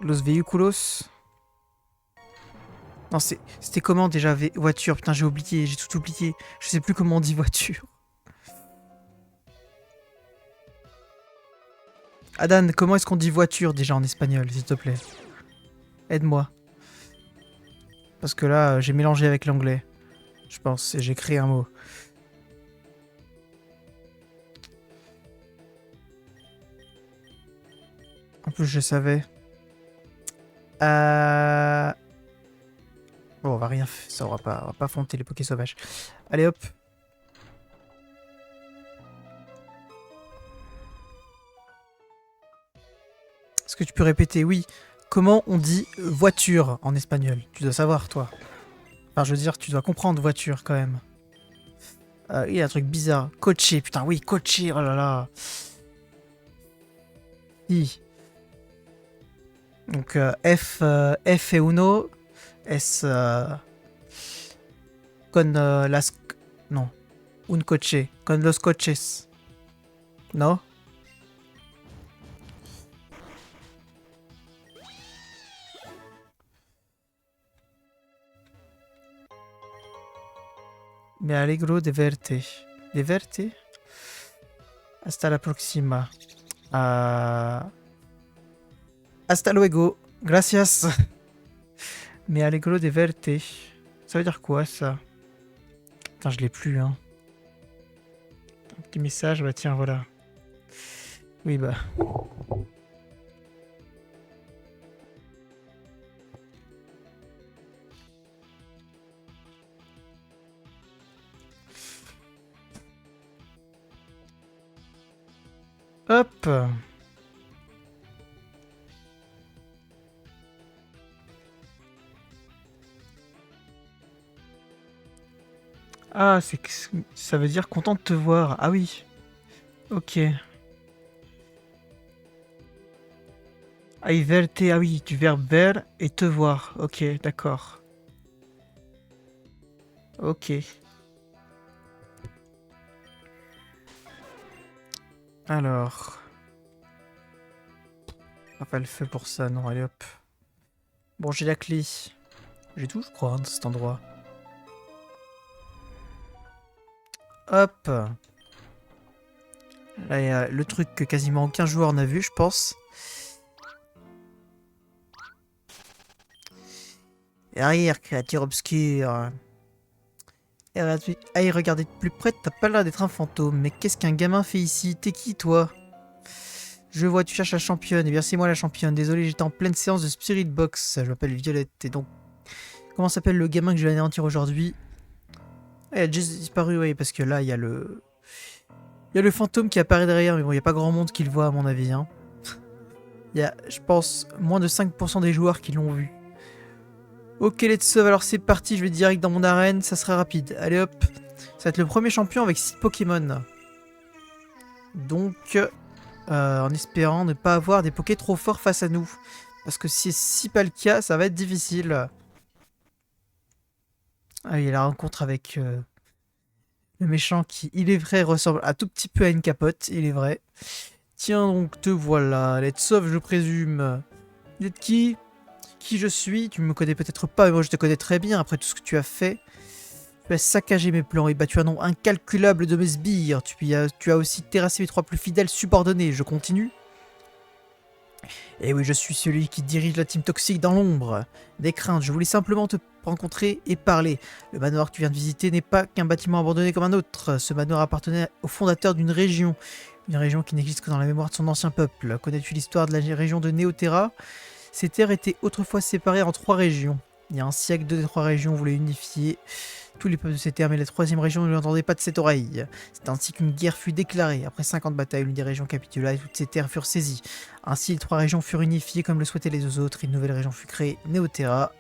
Los Vehículos. Non, c'était comment déjà voiture? Putain, j'ai oublié, j'ai tout oublié. Je sais plus comment on dit voiture. Adan, comment est-ce qu'on dit voiture déjà en espagnol, s'il te plaît? Aide-moi. Parce que là, j'ai mélangé avec l'anglais. Je pense, et j'ai créé un mot. En plus, je savais. Bon, on va rien faire. Ça, on va pas affronter les Poké sauvages. Allez, hop. Est-ce que tu peux répéter? Oui. Comment on dit voiture en espagnol? Tu dois savoir, toi. Enfin, je veux dire, tu dois comprendre voiture, quand même. Il y a un truc bizarre. Coché, putain, oui, coché, oh là là. I. Donc, F et uno. Es... con las... Non. Un coche. Con los coches. Non? Me alegro de verte. De verte? Hasta la próxima. Hasta luego. Gracias. Me alegro de verte. Ça veut dire quoi, ça? Putain, je l'ai plus, hein. Un petit message, bah tiens, voilà. Oui, bah. Hop. Ah, ça veut dire content de te voir. Ah oui. Ok. Ai verte, ah oui, du verbe ver et te voir. Ok, d'accord. Ok. Alors. Ah, pas le feu pour ça, non, allez hop. Bon, j'ai la clé. J'ai tout, je crois, hein, dans cet endroit. Hop. Là, il y a le truc que quasiment aucun joueur n'a vu, je pense. Arrière, créature obscure. À y regarder de plus près, t'as pas l'air d'être un fantôme. Mais qu'est-ce qu'un gamin fait ici? T'es qui, toi? Je vois, tu cherches la championne. Eh bien, c'est moi la championne. Désolé, j'étais en pleine séance de Spirit Box. Je m'appelle Violette. Et donc, comment s'appelle le gamin que je vais anéantir aujourd'hui? Ah, il a juste disparu, oui, parce que là, il y a le... Il y a le fantôme qui apparaît derrière, mais bon, il n'y a pas grand monde qui le voit, à mon avis. Hein. Il y a, je pense, moins de 5% des joueurs qui l'ont vu. Ok, let's go, alors c'est parti, je vais direct dans mon arène, ça sera rapide. Allez hop, ça va être le premier champion avec 6 Pokémon. Donc, en espérant ne pas avoir des Pokés trop forts face à nous. Parce que si c'est pas le cas, ça va être difficile. Ah, il y a la rencontre avec le méchant qui, il est vrai, ressemble un tout petit peu à une capote, il est vrai. Tiens donc, te voilà, let's go, je présume. Vous êtes qui? Qui je suis? Tu me connais peut-être pas, mais moi je te connais très bien après tout ce que tu as fait. Tu as saccagé mes plans et battu un nombre incalculable de mes sbires. Tu as aussi terrassé mes 3 plus fidèles subordonnés. Je continue. Et oui, je suis celui qui dirige la team toxique dans l'ombre. Des craintes, je voulais simplement te rencontrer et parler. Le manoir que tu viens de visiter n'est pas qu'un bâtiment abandonné comme un autre. Ce manoir appartenait au fondateur d'une région. Une région qui n'existe que dans la mémoire de son ancien peuple. Connais-tu l'histoire de la région de Néoterra? Ces terres étaient autrefois séparées en 3 régions. Il y a un siècle, 2 des 3 régions voulaient unifier tous les peuples de ces terres, mais la 3e région ne l'entendait pas de cette oreille. C'est ainsi qu'une guerre fut déclarée. Après 50 batailles, l'une des régions capitula et toutes ces terres furent saisies. Ainsi, les 3 régions furent unifiées comme le souhaitaient les 2 autres. Une nouvelle région fut créée, Néoterra.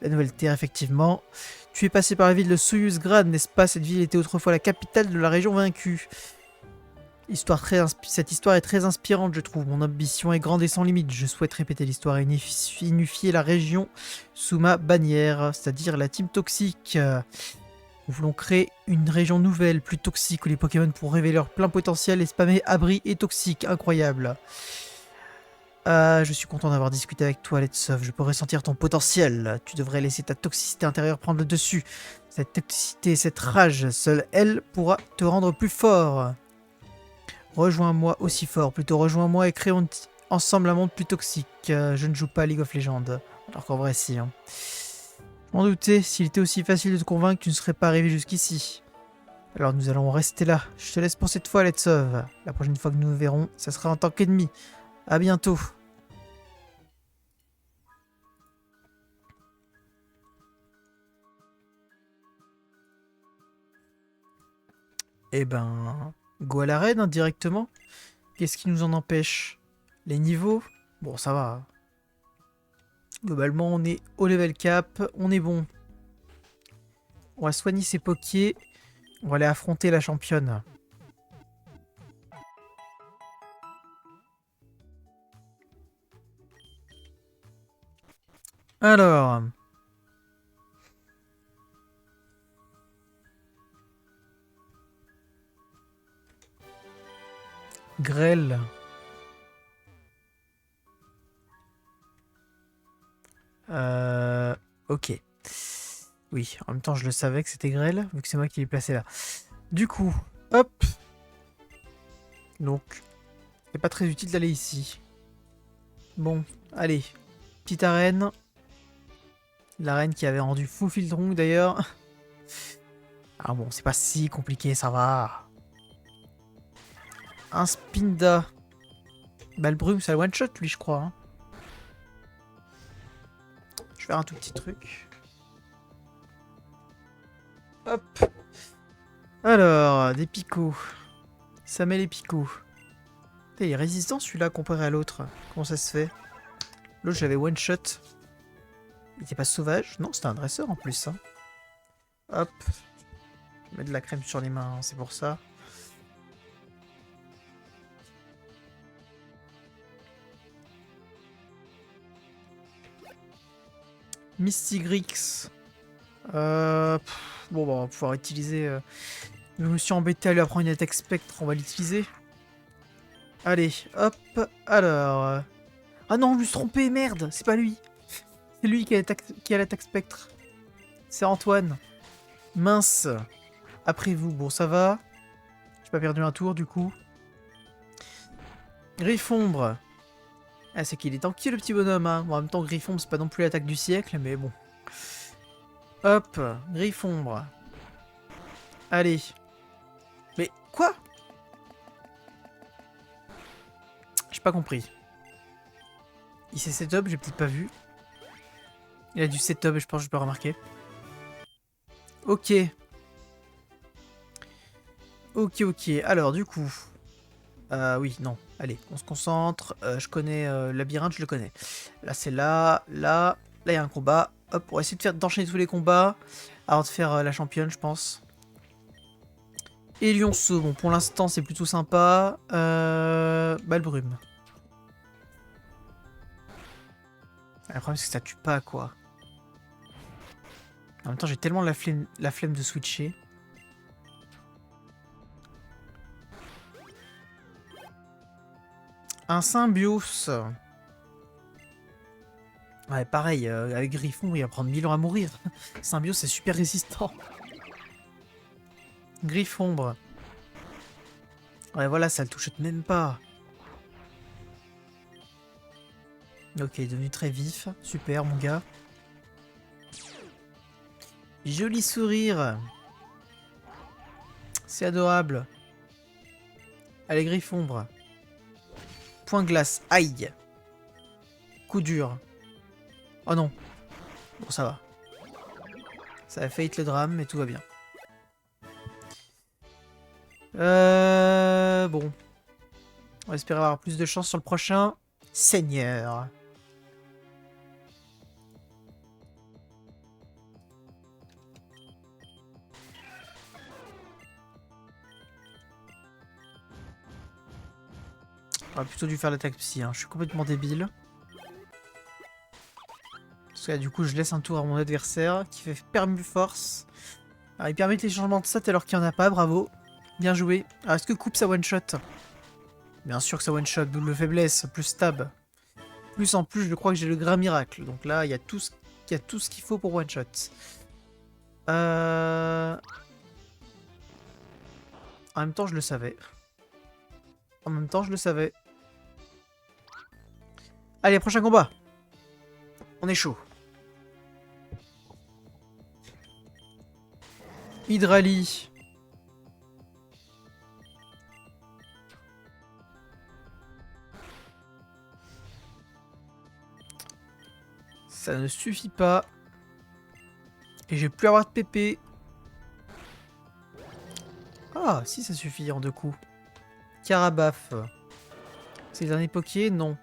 La nouvelle terre, effectivement. Tu es passé par la ville de Soyuzgrad, n'est-ce pas? Cette ville était autrefois la capitale de la région vaincue. Cette histoire est très inspirante, je trouve. Mon ambition est grande et sans limite. Je souhaite répéter l'histoire et unifier la région sous ma bannière, c'est-à-dire la team toxique. Nous voulons créer une région nouvelle, plus toxique, où les Pokémon pourront révéler leur plein potentiel et spammer abri et toxique. Incroyable. Je suis content d'avoir discuté avec toi, Letsov. Je peux ressentir ton potentiel. Tu devrais laisser ta toxicité intérieure prendre le dessus. Cette toxicité, cette rage, seule elle pourra te rendre plus fort. Rejoins-moi aussi fort, plutôt rejoins-moi et créons ensemble un monde plus toxique. Je ne joue pas à League of Legends, alors qu'en vrai si. Hein. Je m'en doutais, s'il était aussi facile de te convaincre, tu ne serais pas arrivé jusqu'ici. Alors nous allons rester là. Je te laisse pour cette fois, Letsov. La prochaine fois que nous nous verrons, ça sera en tant qu'ennemi. À bientôt. Eh ben, go à l'arène hein, directement. Qu'est-ce qui nous en empêche? Les niveaux? Bon, ça va. Globalement, on est au level cap, on est bon. On va soigner ses pokés. On va aller affronter la championne. Alors... Grêle. Ok. Oui, en même temps, je le savais que c'était Grêle, vu que c'est moi qui l'ai placé là. Du coup, hop. Donc, c'est pas très utile d'aller ici. Bon, allez. Petite arène. L'arène qui avait rendu fou Filtron d'ailleurs. Ah bon, c'est pas si compliqué, ça va. Un Spinda. Bah le brume, ça le one-shot lui, je crois. Hein. Je vais faire un tout petit truc. Hop. Alors, des picots. Ça met les picots. Il est résistant celui-là comparé à l'autre. Comment ça se fait? L'autre, j'avais one-shot. Il était pas sauvage? Non, c'était un dresseur en plus. Hein. Hop. Mettre de la crème sur les mains, hein, c'est pour ça. Mystigrix. Bon, bah, on va pouvoir utiliser... Je me suis embêté à lui apprendre une attaque spectre, on va l'utiliser. Allez, hop, alors... Ah non, je me suis trompé, merde, c'est pas lui. C'est lui qui a l'attaque spectre. C'est Antoine. Mince. Après vous, bon, ça va. J'ai pas perdu un tour, du coup. Griffombre. Ah, c'est qu'il est tanky, le petit bonhomme, hein. Bon, en même temps, Griffombre, c'est pas non plus l'attaque du siècle, mais bon. Hop, Griffombre. Allez. Mais, quoi? J'ai pas compris. Il s'est setup, j'ai peut-être pas vu. Il a du setup, je pense que je peux remarquer. Ok. Ok. Alors, du coup... oui, non. Allez, on se concentre. Je connais labyrinthe, je le connais. Là, c'est là. Là, il y a un combat. Hop, on va essayer d'enchaîner tous les combats. Avant de faire la championne, je pense. Et Lionceau, bon, pour l'instant, c'est plutôt sympa. Balbrume. Le problème, c'est que ça tue pas, quoi. En même temps, j'ai tellement la flemme de switcher. Un Symbios. Ouais, pareil, avec Griffon, il va prendre 1000 ans à mourir. Symbios, c'est super résistant. Griffombre. Ouais, voilà, ça le touche même pas. Ok, il est devenu très vif. Super, mon gars. Joli sourire. C'est adorable. Allez, Griffombre. Point glace. Aïe. Coup dur. Oh non. Bon, ça va. Ça a failli être le drame, mais tout va bien. Bon. On va espérer avoir plus de chance sur le prochain. Seigneur. J'aurais plutôt dû faire l'attaque psy, hein. Je suis complètement débile. Parce que là, du coup, je laisse un tour à mon adversaire qui fait permu force. Alors, il permet les changements de stats alors qu'il n'y en a pas, bravo. Bien joué. Alors, est-ce que coupe ça one shot? Bien sûr que ça one shot, double faiblesse, plus stab. Plus en plus, je crois que j'ai le grain miracle. Donc là, il y a tout ce qu'il faut pour one shot. En même temps, je le savais. Allez, prochain combat. On est chaud. Hydralie. Ça ne suffit pas. Et je vais plus avoir de PP. Ah, si ça suffit en 2 coups. Carabaf. C'est le dernier Poké? Non.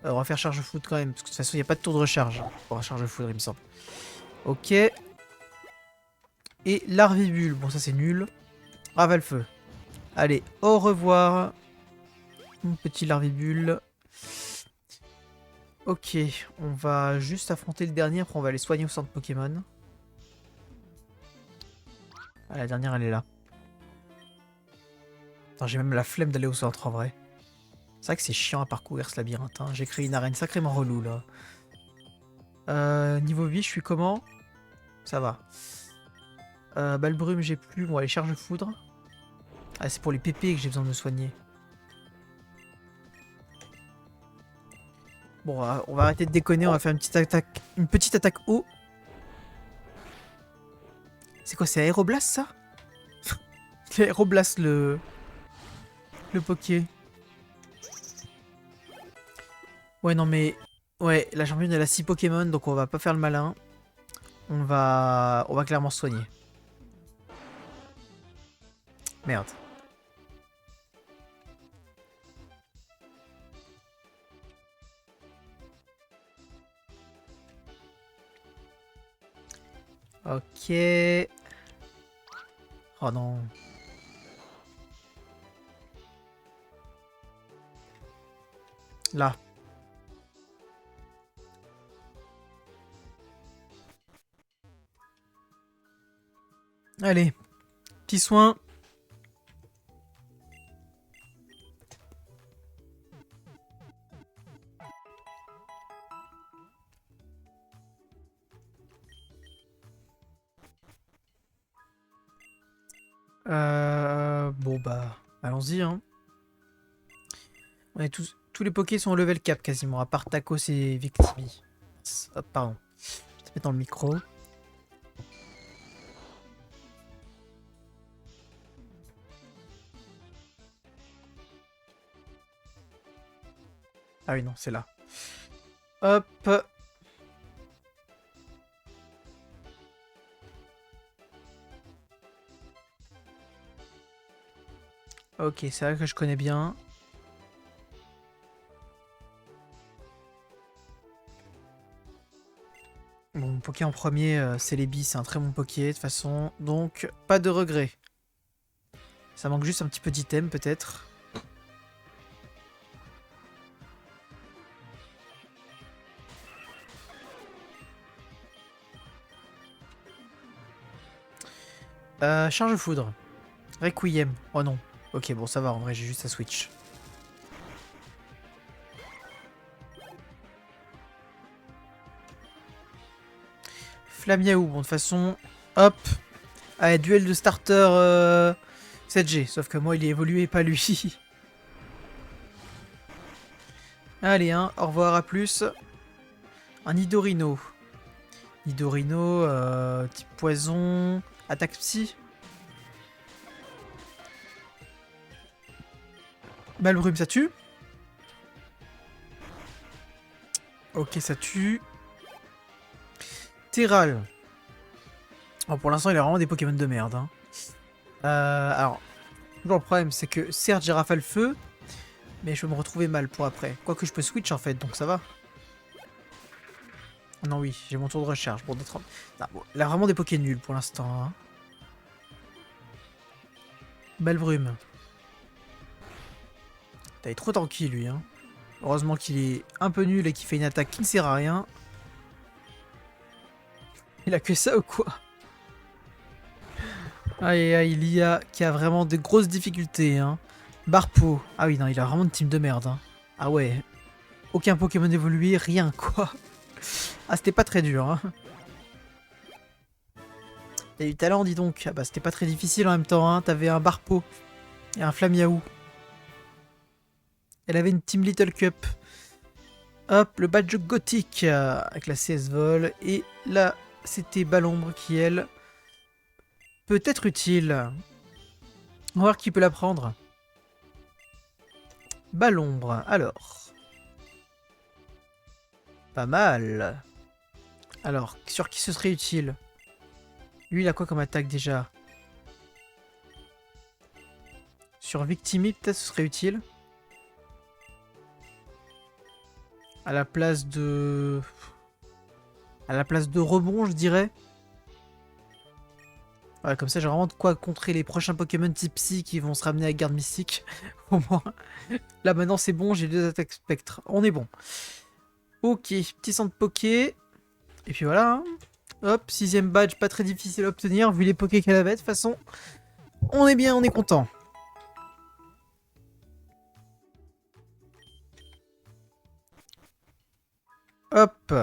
On va faire charge foudre quand même, parce que de toute façon, il n'y a pas de tour de recharge pour charge foudre, il me semble. Ok. Et Larvibule. Bon, ça c'est nul. Ravalfeu. Allez, au revoir. Mon petit Larvibule. Ok, on va juste affronter le dernier, après on va aller soigner au centre Pokémon. Ah, la dernière, elle est là. J'ai même la flemme d'aller au centre en vrai. C'est vrai que c'est chiant à parcourir ce labyrinthe. Hein. J'ai créé une arène sacrément relou là. Niveau vie, je suis comment? Ça va. Balbrume, j'ai plus. Bon, allez, charge foudre. Ah, c'est pour les PP que j'ai besoin de me soigner. Bon, on va arrêter de déconner, on va faire une petite attaque haut. C'est quoi, c'est Aéroblast ça? C'est Aéroblast le Poké. Ouais, non mais... Ouais, la championne elle a 6 Pokémon, donc on va pas faire le malin. On va clairement se soigner. Merde. Ok. Oh non. Là. Allez. Petit soin. Bon bah, allons-y hein. On est tous les pokés sont au level cap quasiment, à part Tacos et Victimi. Hop, pardon. Je vais te mettre dans le micro. Ah oui non, c'est là. Hop. Ok, c'est là que je connais bien. Bon, mon poké en premier, c'est Celebi, c'est un très bon poké de toute façon. Donc, pas de regret. Ça manque juste un petit peu d'item peut-être. Charge foudre. Requiem. Oh non. Ok, bon, ça va, en vrai, j'ai juste à switch. Flamiaou, bon, de toute façon, hop. Allez, duel de starter 7G. Sauf que moi, il est évolué, pas lui. Allez, hein, au revoir, à plus. Un Nidorino. Nidorino, type poison. Attaque psy. Malbrume, ça tue. Ok, ça tue. Terral. Bon, pour l'instant, il a vraiment des Pokémon de merde. Hein. Alors, toujours le problème, c'est que certes, j'ai rafale feu, mais je vais me retrouver mal pour après. Quoique je peux switch en fait, donc ça va. Ah non, oui, j'ai mon tour de recharge. Bon, d'autres. Bon, il a vraiment des Pokémon nuls pour l'instant. Hein. Malbrume. T'as trop tranquille, lui. Hein. Heureusement qu'il est un peu nul et qu'il fait une attaque qui ne sert à rien. Il a que ça ou quoi? Aïe aïe, l'IA qui a vraiment de grosses difficultés. Hein. Barpo. Ah oui, non, il a vraiment une team de merde. Hein. Ah ouais. Aucun Pokémon évolué, rien quoi. Ah, c'était pas très dur. Hein. Il y a du talent, dis donc. Ah bah, c'était pas très difficile en même temps. Hein. T'avais un Barpo et un Flamiaou. Elle avait une Team Little Cup. Hop, le badge gothique avec la CS Vol. Et là, c'était Balombre qui, elle, peut être utile. On va voir qui peut la prendre. Balombre, alors. Pas mal. Alors, sur qui ce serait utile? Lui, il a quoi comme attaque déjà? Sur Victimi, peut-être ce serait utile. À la place de... À la place de rebond, je dirais. Ouais, comme ça, j'ai vraiment de quoi contrer les prochains Pokémon type Psy qui vont se ramener à Garde Mystique. Au moins. Là, maintenant, c'est bon, j'ai 2 attaques spectres. On est bon. Ok, petit centre Poké. Et puis voilà. Hein. Hop, 6ème badge, pas très difficile à obtenir, vu les Poké qu'elle avait. De toute façon, on est bien, on est content. Hop.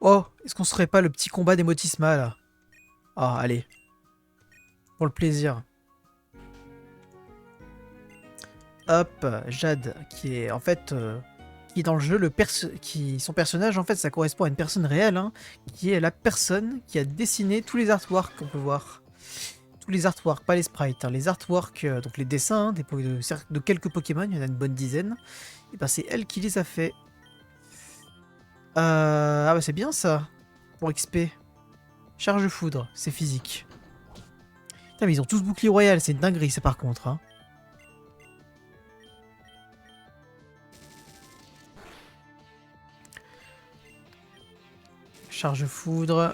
Oh, est-ce qu'on se ferait pas le petit combat des Motisma, là? Ah, allez. Pour le plaisir. Hop, Jade, qui est en fait... qui est dans le jeu, son personnage, en fait, ça correspond à une personne réelle, hein, qui est la personne qui a dessiné tous les artworks qu'on peut voir. Tous les artworks, pas les sprites, hein, les artworks, donc les dessins hein, de quelques Pokémon, il y en a une bonne dizaine. Et ben c'est elle qui les a fait. Ah bah c'est bien ça, pour XP. Charge foudre, c'est physique. Putain mais ils ont tous bouclier royal, c'est une dinguerie ça par contre. Hein. Charge foudre.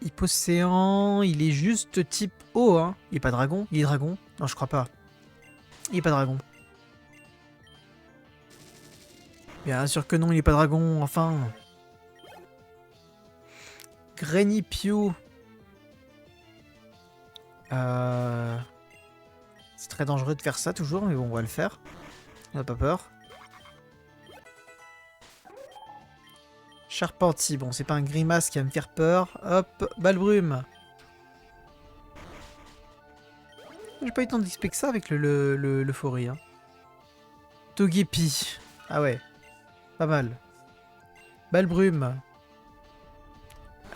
Hypocéan, il est juste type eau, hein. Il est pas dragon? Il est dragon? Non, je crois pas. Il est pas dragon. Bien sûr que non, il est pas dragon, enfin. Grenipio. C'est très dangereux de faire ça toujours, mais bon, on va le faire. On n'a pas peur. Charpentier, bon, c'est pas un grimace qui va me faire peur. Hop, Balbrume. J'ai pas eu tant d'XP que ça avec l'euphorie. Hein. Togepi. Ah ouais, pas mal. Balbrume.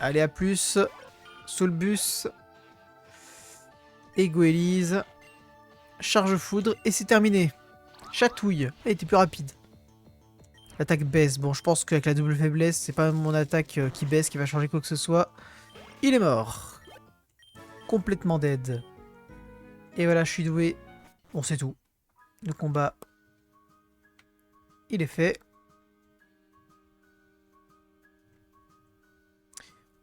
Allez, à plus. Soulbus. Égoélise. Charge foudre. Et c'est terminé. Chatouille. Elle était plus rapide. L'attaque baisse. Bon, je pense qu'avec la double faiblesse, c'est pas mon attaque qui baisse qui va changer quoi que ce soit. Il est mort. Complètement dead. Et voilà, je suis doué. Bon, c'est tout. Le combat, il est fait.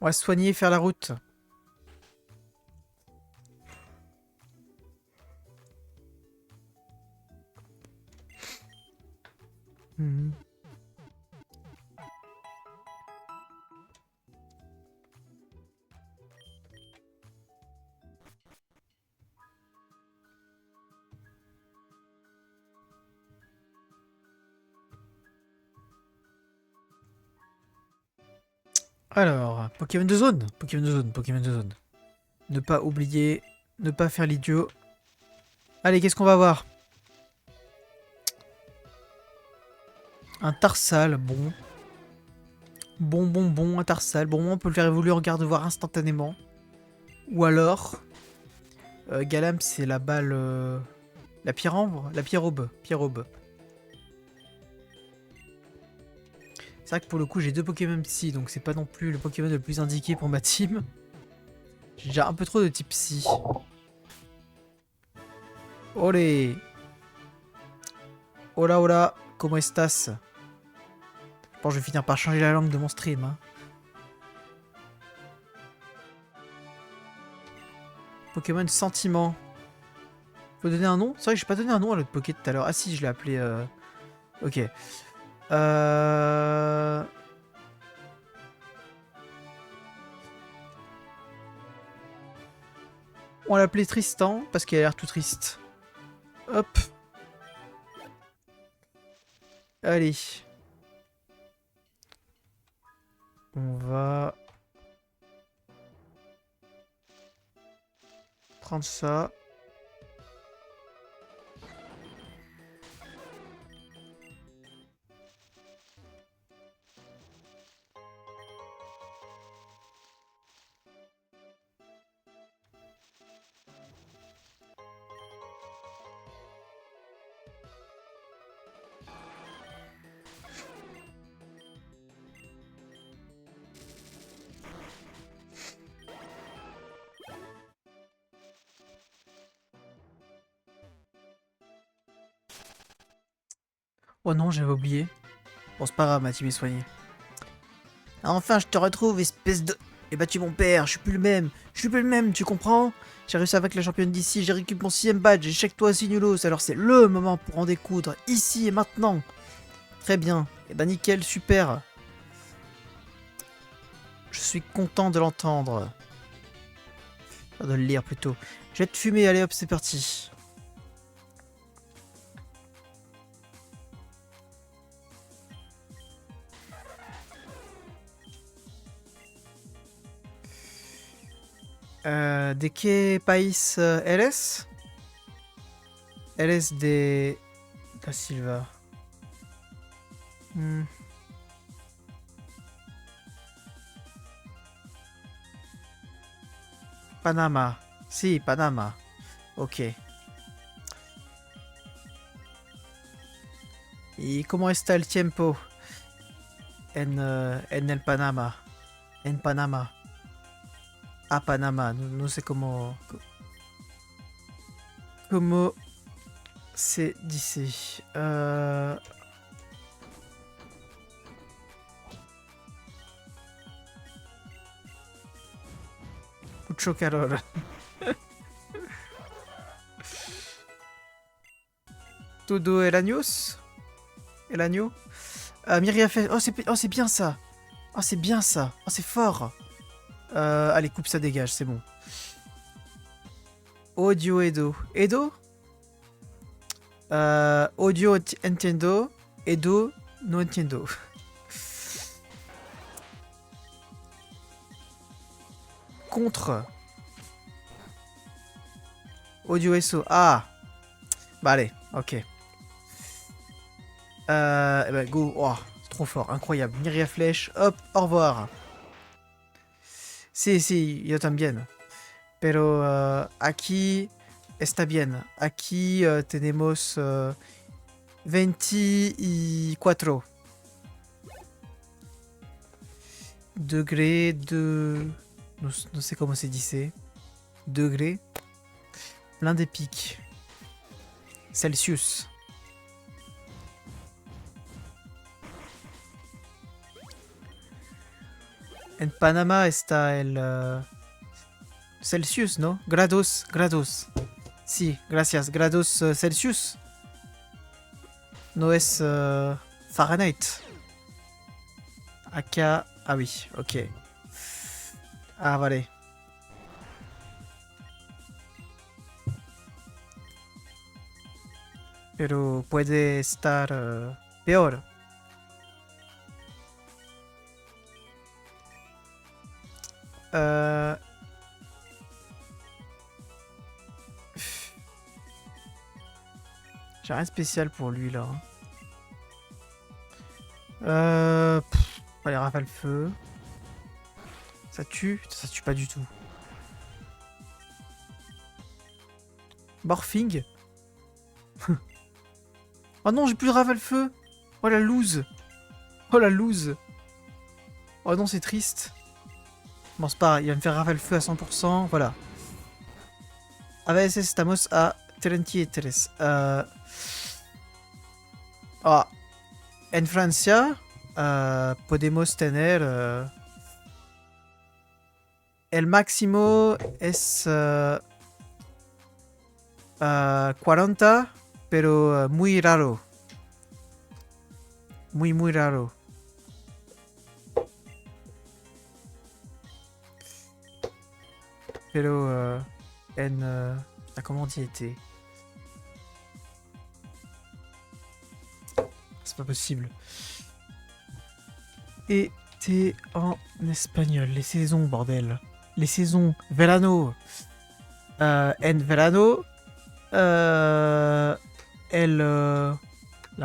On va se soigner et faire la route. Alors, Pokémon de zone. Pokémon de zone, Pokémon de zone. Ne pas oublier, ne pas faire l'idiot. Allez, qu'est-ce qu'on va voir? Un Tarsal, bon. Bon, un Tarsal. Bon, on peut le faire évoluer en garde-voir instantanément. Ou alors... Galam, c'est la balle... La pyrambre? La pyrobe. Pyrobe. C'est vrai que pour le coup, j'ai 2 Pokémon Psy, donc c'est pas non plus le Pokémon le plus indiqué pour ma team. J'ai déjà un peu trop de type Psy. Olé! Hola, hola, comment estas? Je pense que je vais finir par changer la langue de mon stream. Hein. Pokémon Sentiment. Faut donner un nom? C'est vrai que j'ai pas donné un nom à l'autre Poké tout à l'heure. Ah si, je l'ai appelé... Ok. On l'appelait Tristan, parce qu'il a l'air tout triste. Hop. Allez. On va... prendre ça. Oh non, j'avais oublié. Bon, c'est pas grave, ma team est soignée. Enfin, je te retrouve, espèce de... J'ai battu mon père, je suis plus le même. Je suis plus le même, tu comprends? J'ai réussi à vaincre la championne d'ici, j'ai récupéré mon 6ème badge, échec toi aussi Nulos, alors c'est LE moment pour en découdre, ici et maintenant. Très bien, et bah nickel, super. Je suis content de l'entendre. Enfin, de le lire plutôt. Je vais te fumer, allez hop, c'est parti. ¿De qué país eres? Eres de... Da Silva. Panama. Sí, Panama. Ok. ¿Y cómo está el tiempo en el Panama? En Panama. A Panama, no sé cómo... Cómo c'est d'ici. Mucho calor. Todo el años? El año? Myria fait... Oh, c'est bien ça. Oh, c'est bien ça. Oh, c'est fort. Allez, coupe, ça dégage, c'est bon. Audio Edo. Edo? Audio entiendo. Edo no entiendo. Contre. Audio SO. Ah. Bah allez, ok. Eh ben, go. Oh, c'est trop fort, incroyable. Myria Flèche. Hop, au revoir. Sí, yo también. Pero aquí está bien. Aquí tenemos 24 degrés de... No sé cómo se dice. Degrés. Plein des pics. Celsius. En Panama está el... Celsius, ¿no? Grados. Sí, gracias. Grados Celsius. No es Fahrenheit. Acá... Ah oui, ok. Ah, vale. Pero puede estar peor. J'ai rien de spécial pour lui là. Les rafales feu. Ça tue? Ça tue pas du tout. Morphing. Oh non, j'ai plus de rafale feu. Oh la loose. Oh la loose. Oh non, c'est triste. Bon, c'est pas grave, il va me faire rafale feu à 100%. Voilà. A veces estamos a 33. En Francia podemos tener el máximo es 40, pero muy raro. Muy raro. Pero comment on dit été? C'est pas possible. Été en espagnol. Les saisons, bordel. Les saisons. Verano. En verano. La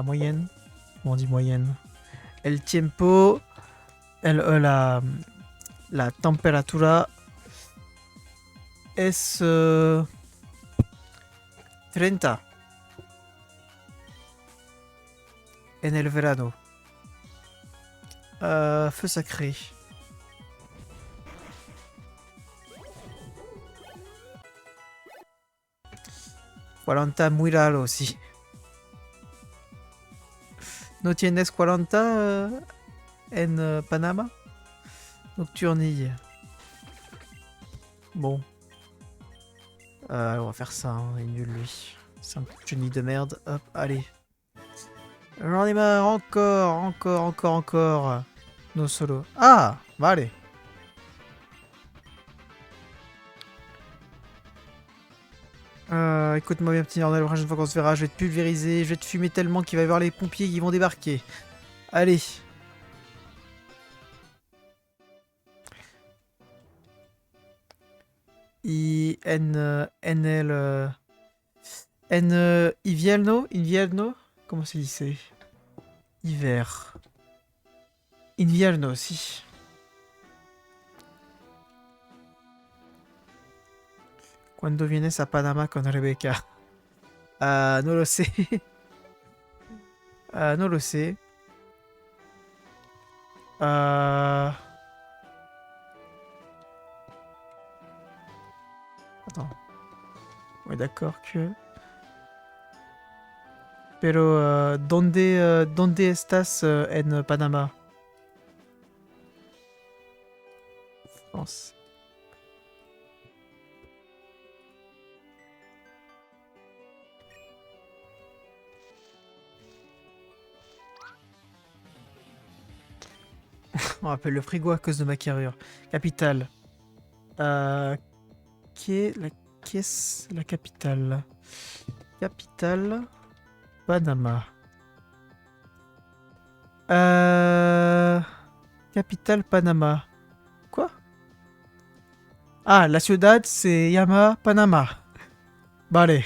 moyenne. Comment on dit moyenne? El tiempo. La temperatura. Es 30. En el verano. Feu sacré. Cuarenta muy raro aussi. ¿No tienes 40 en Panama? Nocturnille. Bon. On va faire ça, hein. Il est nul lui. C'est un Johnny de merde. Hop, allez. J'en ai marre, encore. No solo. Ah, bah allez. Écoute-moi bien, petit Nordal, la prochaine fois qu'on se verra, je vais te pulvériser, je vais te fumer tellement qu'il va y avoir les pompiers qui vont débarquer. Allez. Invierno? Comment se dit? Hiver. Invierno aussi. Cuando vienes a Panama con Rebeca? No lo sé. No lo sé. Attends. Ouais, d'accord que... Pero ¿dónde estás en Panama? France. On rappelle le frigo à cause de ma carrure. Capitale. Qui est la capitale? Capitale. Panama. Capitale Panama. Quoi? Ah, la ciudad se llama Panama. Vale.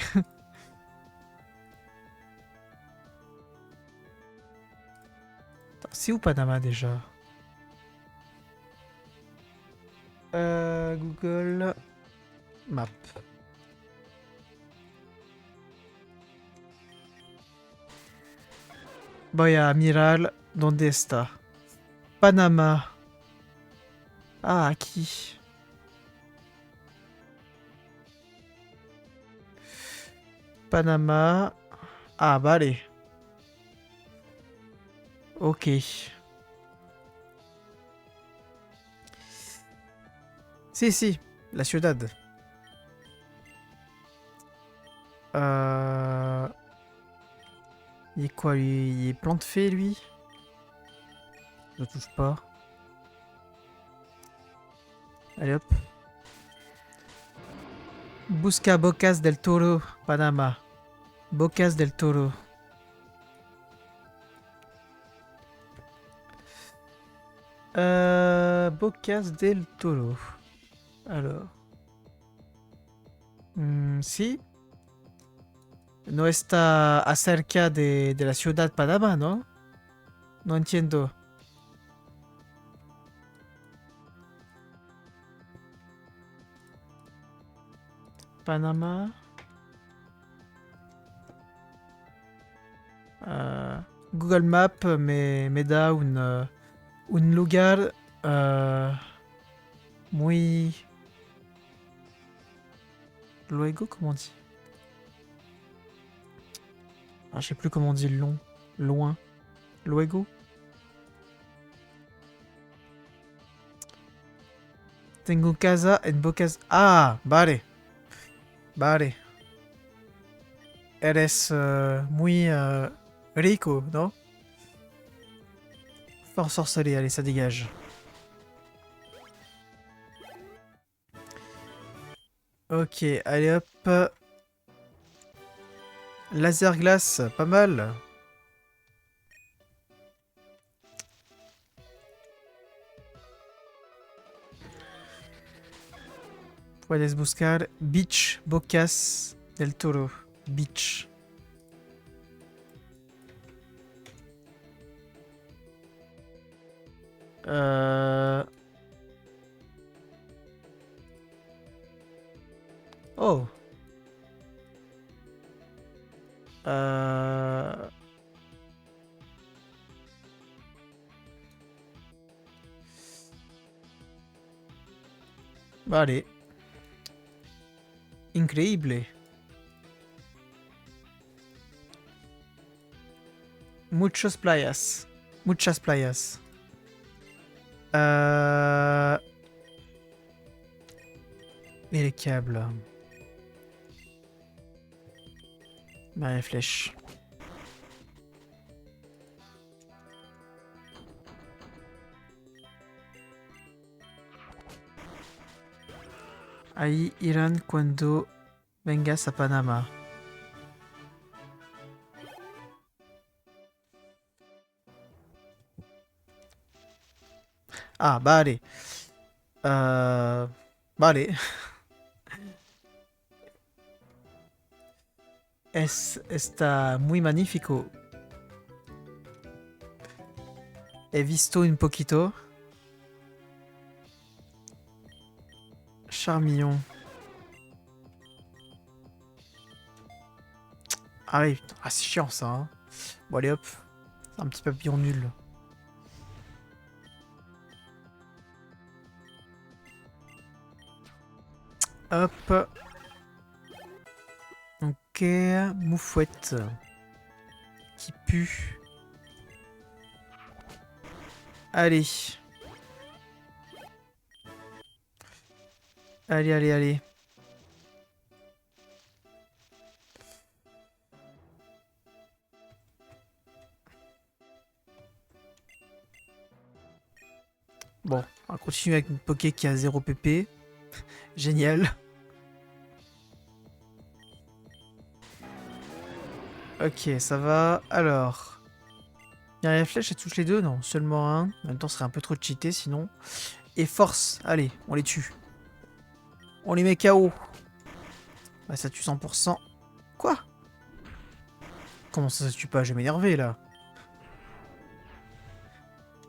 C'est où Panama déjà? Google Map. Voy a mirar dónde está. Panama. Ah, aquí. Panama. Ah, vale. Ok. Si, la ciudad. Il est quoi lui? Il est plante fée lui? Je ne touche pas. Allez hop. Busca Bocas del Toro, Panama. Bocas del Toro. Bocas del Toro. Alors. Si. No está acerca de la ciudad Panama, ¿no? No entiendo. Panama. Google Maps me da un lugar muy... Luego, comment on dit? Ah, je sais plus comment on dit long. Loin. Luego. Tengo casa en Bocas... Ah, vale. Vale. Eres muy rico, non? Fort sorcelé, allez, ça dégage. Ok, allez hop. Laser glace, pas mal. Puedes buscar Beach Bocas del Toro. Beach. Oh. Vale. Increíble. Muchas playas. Muchas playas. Et les câbles. Bah, les flèches. Ahí irán cuando vengas a Panama. Ah, vale. Vale. Está muy magnífico. He visto un poquito. Charmillon. Ah oui, ah, c'est chiant ça. Hein. Bon allez hop, c'est un petit papillon nul. Hop. Ok, moufouette. qui pue. Allez. Allez, allez, allez. Bon, on va continuer avec une Poké qui a 0 PP. Génial. Ok, ça va. Alors. Il y a la flèche, elle touche les deux? Non, seulement un. En même temps, ce serait un peu trop cheaté sinon. Et force. Allez, on les tue. On les met KO. Bah, ça tue 100%. Quoi? Comment ça se tue pas? Je vais m'énerver là.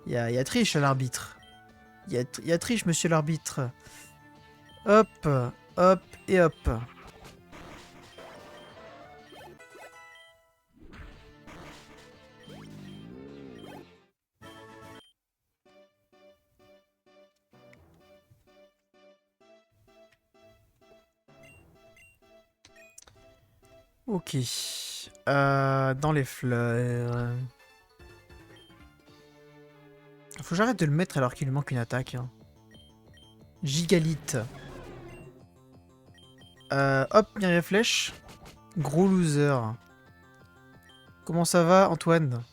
Il y a triche à l'arbitre. Il y a triche, monsieur l'arbitre. Hop, hop et hop. Ok. Dans les fleurs. Faut que j'arrête de le mettre alors qu'il lui manque une attaque. Hein. Gigalite. Hop, Myria Flèche. Gros loser. Comment ça va, Antoine?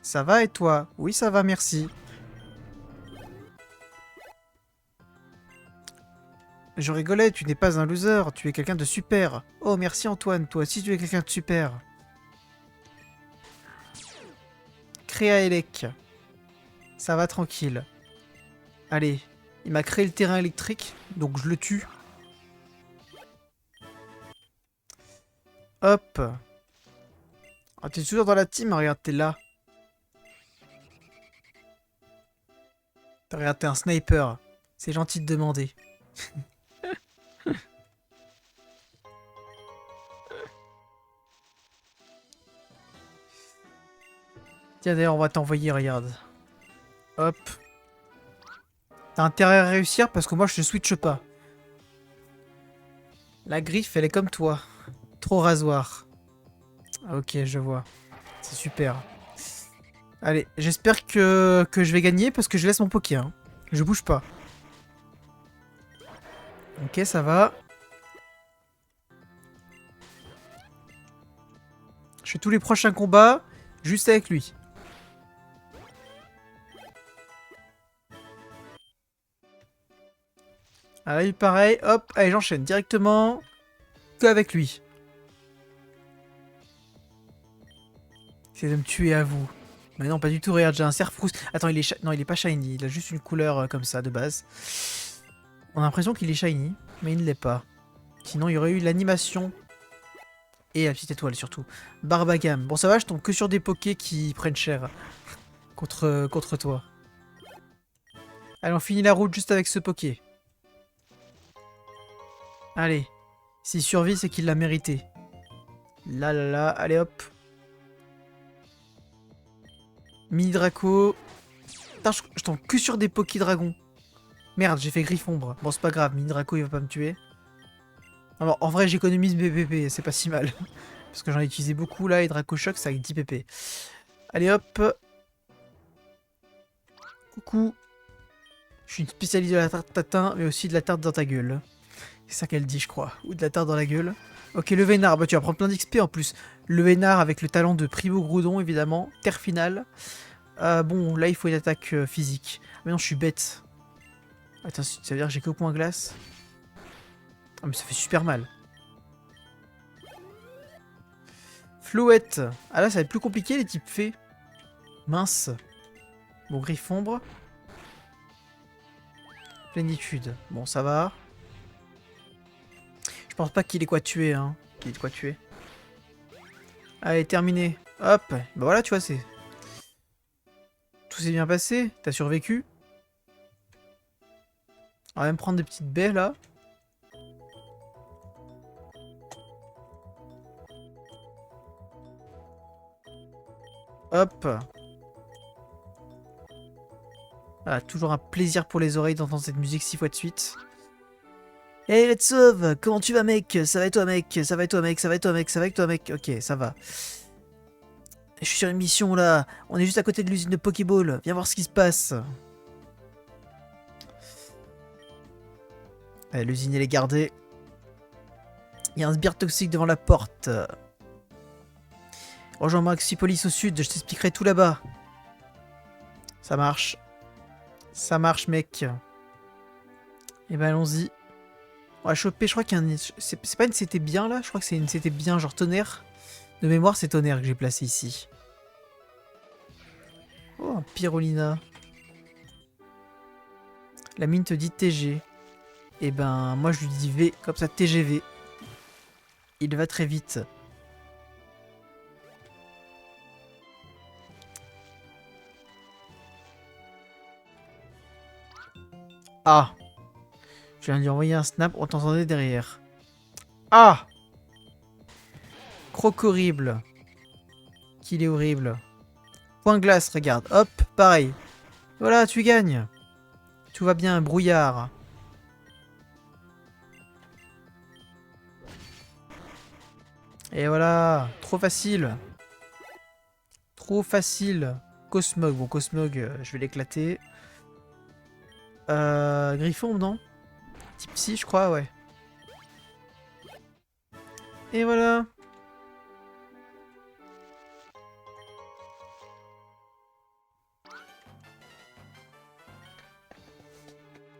Ça va et toi? Oui, ça va, merci. Je rigolais, tu n'es pas un loser, tu es quelqu'un de super. Oh, merci Antoine, toi aussi tu es quelqu'un de super. Créa Elec. Ça va tranquille. Allez, il m'a créé le terrain électrique, donc je le tue. Hop. Ah, t'es toujours dans la team, regarde, t'es là. Regarde, t'es un sniper. C'est gentil de demander. Tiens, d'ailleurs, on va t'envoyer, regarde. Hop. T'as intérêt à réussir parce que moi, je ne switche pas. La griffe, elle est comme toi. Trop rasoir. Ok, je vois. C'est super. Allez, j'espère que je vais gagner parce que je laisse mon poké. Hein. Je bouge pas. Ok, ça va. Je fais tous les prochains combats juste avec lui. Allez, pareil. Hop, allez, j'enchaîne directement que avec lui. C'est de me tuer à vous. Mais non, pas du tout. Regarde, j'ai un Serfrousse. Attends, non, il est pas shiny. Il a juste une couleur comme ça, de base. On a l'impression qu'il est shiny, mais il ne l'est pas. Sinon, il y aurait eu l'animation. Et la petite étoile, surtout. Barbagam. Bon, ça va, je tombe que sur des pokés qui prennent cher. Contre toi. Allez, on finit la route juste avec ce poké. Allez. S'il survit, c'est qu'il l'a mérité. Là, là, là. Allez, hop. Mini Draco. Putain, je tombe que sur des Poké Dragons. Merde, j'ai fait Griffombre. Bon, c'est pas grave, Mini Draco, il va pas me tuer. Alors, en vrai, j'économise mes PP, c'est pas si mal. Parce que j'en ai utilisé beaucoup, là, et Draco Shock, ça avec 10 PP. Allez, hop. Coucou. Je suis une spécialiste de la tarte tatin, mais aussi de la tarte dans ta gueule. C'est ça qu'elle dit, je crois. Ou de la tarte dans la gueule. Ok, le Vénard. Bah, tu vas prendre plein d'XP en plus. Le Vénard avec le talent de Primo Groudon, évidemment. Terre finale. Bon, là, il faut une attaque physique. Mais non, je suis bête. Attends, ça veut dire que j'ai que point glace. Ah, mais ça fait super mal. Flouette. Ah là, ça va être plus compliqué, les types fées. Mince. Bon, Griffombre. Plénitude. Bon, ça va. Je pense pas qu'il ait quoi tuer, hein. Qu'il ait quoi tuer. Allez, terminé. Hop. Bah voilà, tu vois, c'est... Tout s'est bien passé. T'as survécu. On va même prendre des petites baies, là. Hop. Ah, toujours un plaisir pour les oreilles d'entendre cette musique 6 fois de suite. Hey, let's sauve. Comment tu vas, mec? Ça va et toi, mec? Ça va et toi, mec? Ça va et toi, mec? Ça va et toi, mec? Ok, ça va. Je suis sur une mission, là. On est juste à côté de l'usine de Pokéball. Viens voir ce qui se passe. Ouais, l'usine, elle est gardée. Il y a un sbire toxique devant la porte. Rejoins Maxipolis au sud, je t'expliquerai tout là-bas. Ça marche. Ça marche, mec. Et ben allons-y. On va choper, je crois qu'il y a un... C'est pas une CT bien là? Je crois que c'est une CT bien, genre tonnerre. De mémoire, c'est tonnerre que j'ai placé ici. Oh, un Pyrolina. La mine te dit TG. Et ben, moi je lui dis V, comme ça TGV. Il va très vite. Ah! Je viens de lui envoyer un snap, on t'entendait derrière. Ah! Croc horrible. Qu'il est horrible. Point glace, regarde. Hop, pareil. Voilà, tu gagnes. Tout va bien, brouillard. Et voilà, trop facile. Trop facile. Cosmog, bon Cosmog, je vais l'éclater. Griffon, non? Type psy, je crois, ouais. Et voilà.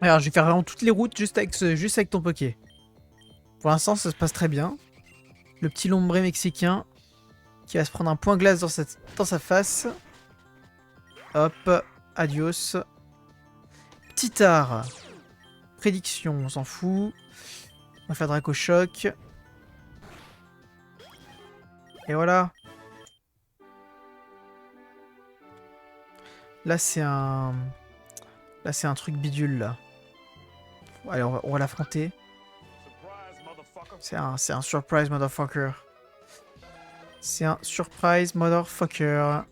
Alors, je vais faire vraiment toutes les routes juste avec ton Poké. Pour l'instant, ça se passe très bien. Le petit lombré mexicain qui va se prendre un point glace dans sa face. Hop, adios. Petit art. Prédiction, on s'en fout. On va faire Draco Choc. Et voilà. Là, c'est un... Là, c'est un truc bidule, là. Allez, on va l'affronter. C'est un surprise, motherfucker. C'est un surprise, motherfucker.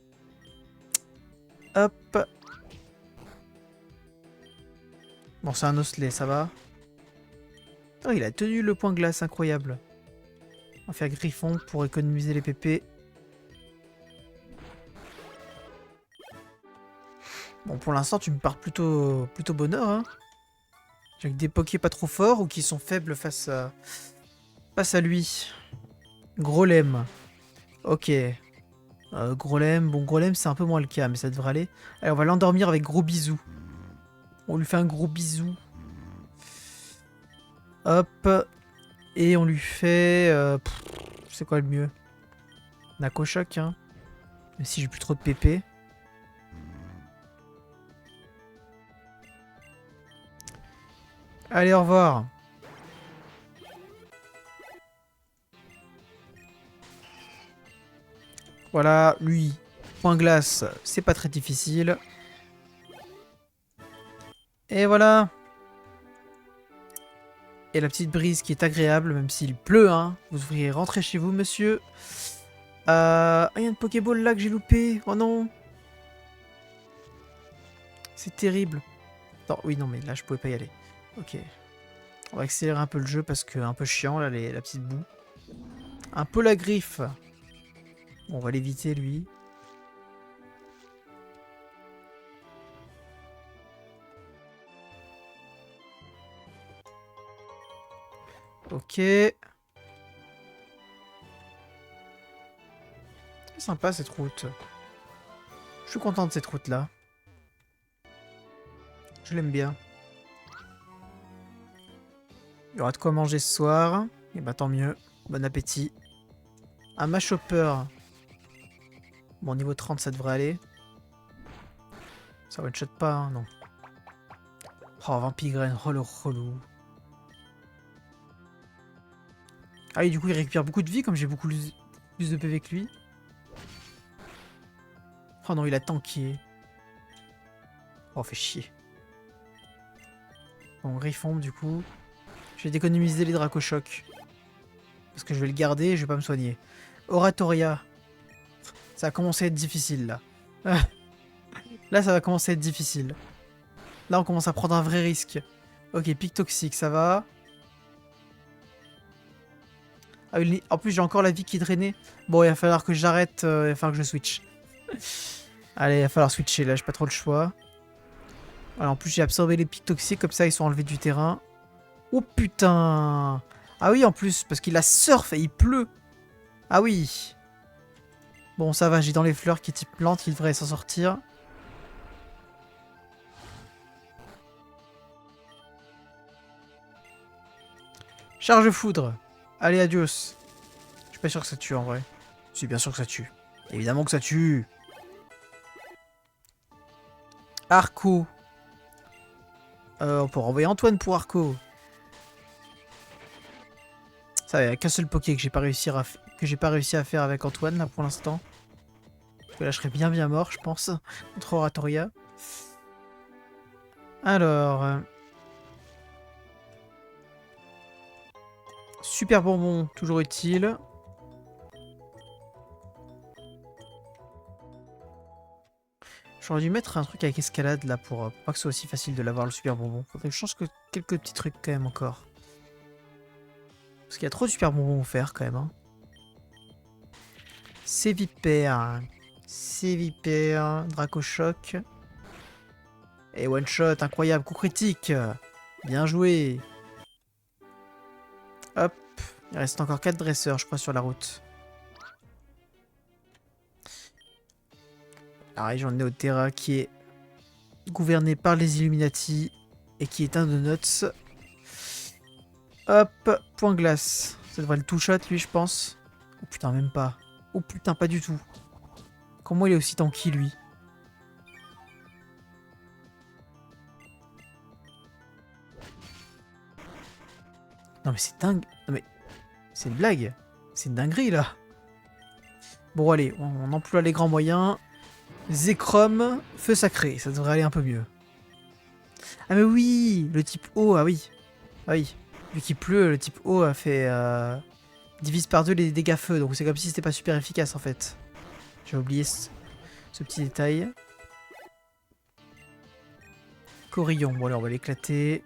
Hop. Bon, c'est un osselet, ça va. Oh, il a tenu le point glace, incroyable. On va faire Griffon pour économiser les PP. Bon, pour l'instant, tu me pars plutôt bonheur, hein. Avec des pokés pas trop forts ou qui sont faibles face à lui. Grolem. Ok. Grolem, bon, Grolem, c'est un peu moins le cas, mais ça devrait aller. Allez, on va l'endormir avec gros bisous. On lui fait un gros bisou. Hop. Et on lui fait... c'est quoi le mieux? Nako Choc, hein. Même si j'ai plus trop de PP. Allez, au revoir. Voilà, lui, point glace, c'est pas très difficile. Et voilà. Et la petite brise qui est agréable, même s'il pleut, hein. Vous devriez rentrer chez vous, monsieur. Ah, il y a une Pokéball là que j'ai loupé. Oh non. C'est terrible. Non, oui, non, mais là, je pouvais pas y aller. Ok. On va accélérer un peu le jeu parce que un peu chiant, là, la petite boue. Un peu la griffe. Bon, on va l'éviter, lui. Ok. C'est sympa, cette route. Je suis content de cette route-là. Je l'aime bien. Il y aura de quoi manger ce soir. Et bah tant mieux. Bon appétit. Un Mashopper. Bon, niveau 30, ça devrait aller. Ça one-shot pas, hein, non. Oh, Vampigraine, oh le relou. Ah oui, du coup, il récupère beaucoup de vie, comme j'ai beaucoup plus de PV que lui. Oh non, il a tanké. Oh, fait chier. Bon, Griffon, du coup. Je vais d'économiser les Dracochocs. Parce que je vais le garder et je vais pas me soigner. Oratoria. Ça va commencer à être difficile, là. Là, ça va commencer à être difficile. Là, on commence à prendre un vrai risque. Ok, pic toxique, ça va. Ah, en plus, j'ai encore la vie qui est drainée. Bon, il va falloir que j'arrête. Il va falloir que je switch. Allez, il va falloir switcher là, j'ai pas trop le choix. Alors, en plus, j'ai absorbé les pics toxiques, comme ça, ils sont enlevés du terrain. Oh putain! Ah oui, en plus, parce qu'il a surf et il pleut. Ah oui. Bon, ça va, j'ai dans les fleurs qui est type plante, il devrait s'en sortir. Charge foudre. Allez, adios. Je suis pas sûr que ça tue en vrai. Si, bien sûr que ça tue. Évidemment que ça tue. Arco. On peut renvoyer Antoine pour Arco. Ça, il n'y a qu'un seul poké que j'ai pas réussi à faire avec Antoine là pour l'instant. Parce que là, je serais bien mort, je pense, contre Oratoria. Alors. Super bonbon, toujours utile. J'aurais dû mettre un truc avec escalade là pour pas que ce soit aussi facile de l'avoir le super bonbon. Faudrait que je change quelques petits trucs quand même encore. Parce qu'il y a trop de super bonbons offerts quand même. Hein. C'est Vipère. C'est Vipère. Dracochoc. Et one shot, incroyable, coup critique. Bien joué. Hop. Il reste encore 4 dresseurs, je crois, sur la route. La région de Neoterra qui est gouvernée par les Illuminati et qui est un de Nuts. Hop, point glace. Ça devrait le two-shot, lui, je pense. Oh putain, même pas. Oh putain, pas du tout. Comment il est aussi tanky, lui? Non mais c'est dingue. Non mais c'est une blague. C'est une dinguerie, là. Bon, allez, on emploie les grands moyens. Zekrom, feu sacré. Ça devrait aller un peu mieux. Ah mais oui, le type eau, ah oui. Ah oui. Vu qu'il pleut, le type eau a fait... divise par 2 les dégâts feu. Donc c'est comme si c'était pas super efficace, en fait. J'ai oublié ce petit détail. Corillon. Bon, alors on va l'éclater.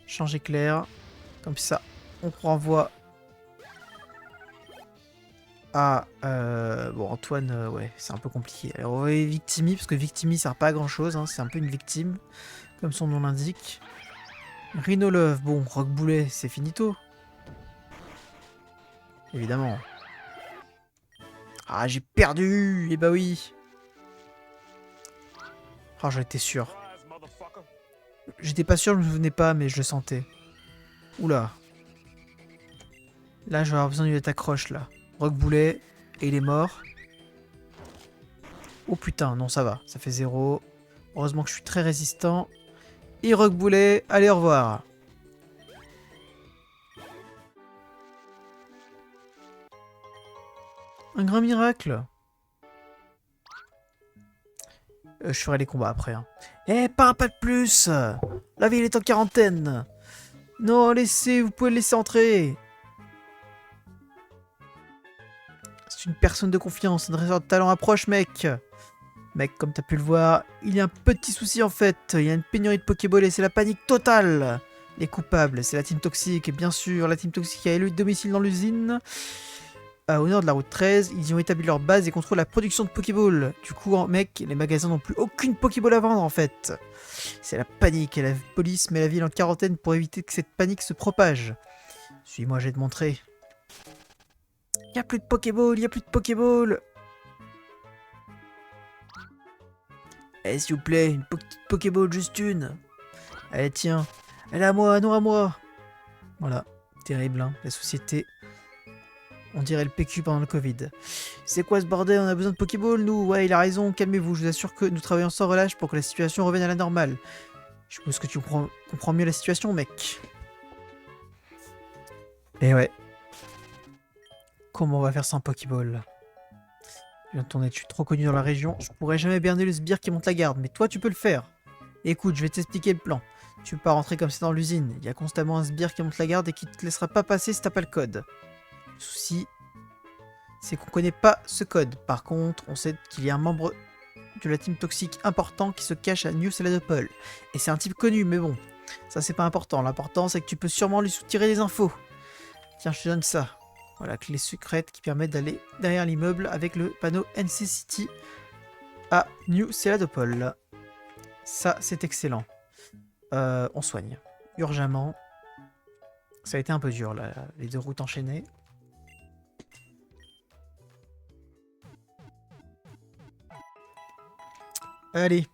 Change éclair. Comme ça, on renvoie à... bon, Antoine, ouais, c'est un peu compliqué. Alors, on va Victimi, parce que Victimi sert pas à grand chose. Hein, c'est un peu une victime, comme son nom l'indique. Rhinolove, bon, Roqueboulet, c'est finito. Évidemment. Ah, j'ai perdu. Eh bah oui. Ah, j'en étais sûr. J'étais pas sûr, je me souvenais pas, mais je le sentais. Oula. Là, je vais avoir besoin d'une attaque roche, là. Roqueboulet, et il est mort. Oh putain, non, ça va. Ça fait 0. Heureusement que je suis très résistant. Et Roqueboulet, allez, au revoir. Un grand miracle. Je ferai les combats après. Hein. Eh, pas un pas de plus. La ville est en quarantaine. Non, laissez, vous pouvez le laisser entrer. C'est une personne de confiance, un dresseur de talent approche, mec. Mec, comme t'as pu le voir, il y a un petit souci en fait. Il y a une pénurie de Pokéball et c'est la panique totale. Les coupables, c'est la team toxique. Et bien sûr, la team toxique a élu le domicile dans l'usine. Au nord de la route 13, ils y ont établi leur base et contrôlent la production de Pokéball. Du coup, mec, les magasins n'ont plus aucune Pokéball à vendre en fait. C'est la panique et la police met la ville en quarantaine pour éviter que cette panique se propage. Suis-moi, je vais te montrer. Il n'y a plus de Pokéball, il n'y a plus de Pokéball. Eh, s'il vous plaît, une petite Pokéball, juste une. Allez, tiens. Elle est à moi, non à moi. Voilà, terrible, hein, la société. On dirait le PQ pendant le Covid. C'est quoi ce bordel? On a besoin de Pokéball, nous? Ouais, il a raison, calmez-vous. Je vous assure que nous travaillons sans relâche pour que la situation revienne à la normale. Je suppose que tu comprends mieux la situation, mec. Et ouais. Comment on va faire sans Pokéball? Je viens de tourner, je suis trop connu dans la région. Je pourrais jamais berner le sbire qui monte la garde, mais toi, tu peux le faire. Écoute, je vais t'expliquer le plan. Tu peux pas rentrer comme ça dans l'usine. Il y a constamment un sbire qui monte la garde et qui te laissera pas passer si t'as pas le code. Le souci, c'est qu'on connaît pas ce code. Par contre, on sait qu'il y a un membre de la team toxique important qui se cache à New Saladopol. Et c'est un type connu, mais bon, ça c'est pas important. L'important, c'est que tu peux sûrement lui soutirer des infos. Tiens, je te donne ça. Voilà, clé secrète qui permet d'aller derrière l'immeuble avec le panneau NC City à New Céladopol. Ça, c'est excellent. On soigne. Urgemment. Ça a été un peu dur, là, les 2 routes enchaînées. Allez.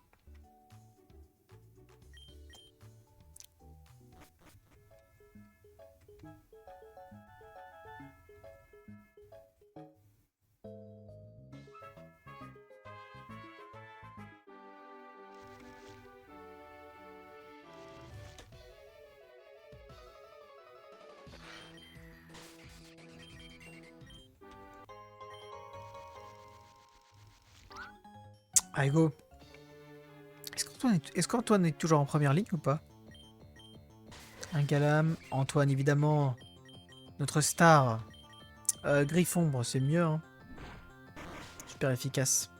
Allez, go. Est-ce qu'Antoine est toujours en première ligne ou pas? Un Galam. Antoine, évidemment. Notre star. Griffombre, c'est mieux. Hein. Super efficace.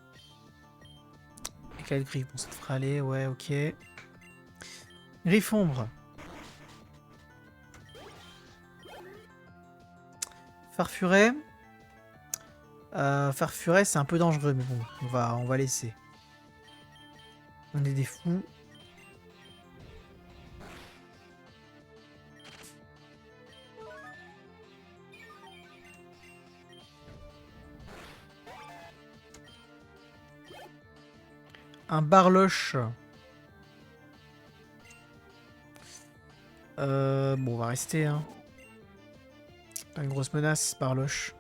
Éclat de griffe, bon, ça devrait aller. Ouais, ok. Griffombre. Farfuret. Farfuret, c'est un peu dangereux, mais bon, on va laisser. On est des fous. Un barloche. Bon, on va rester. Hein. Pas une grosse menace, barloche.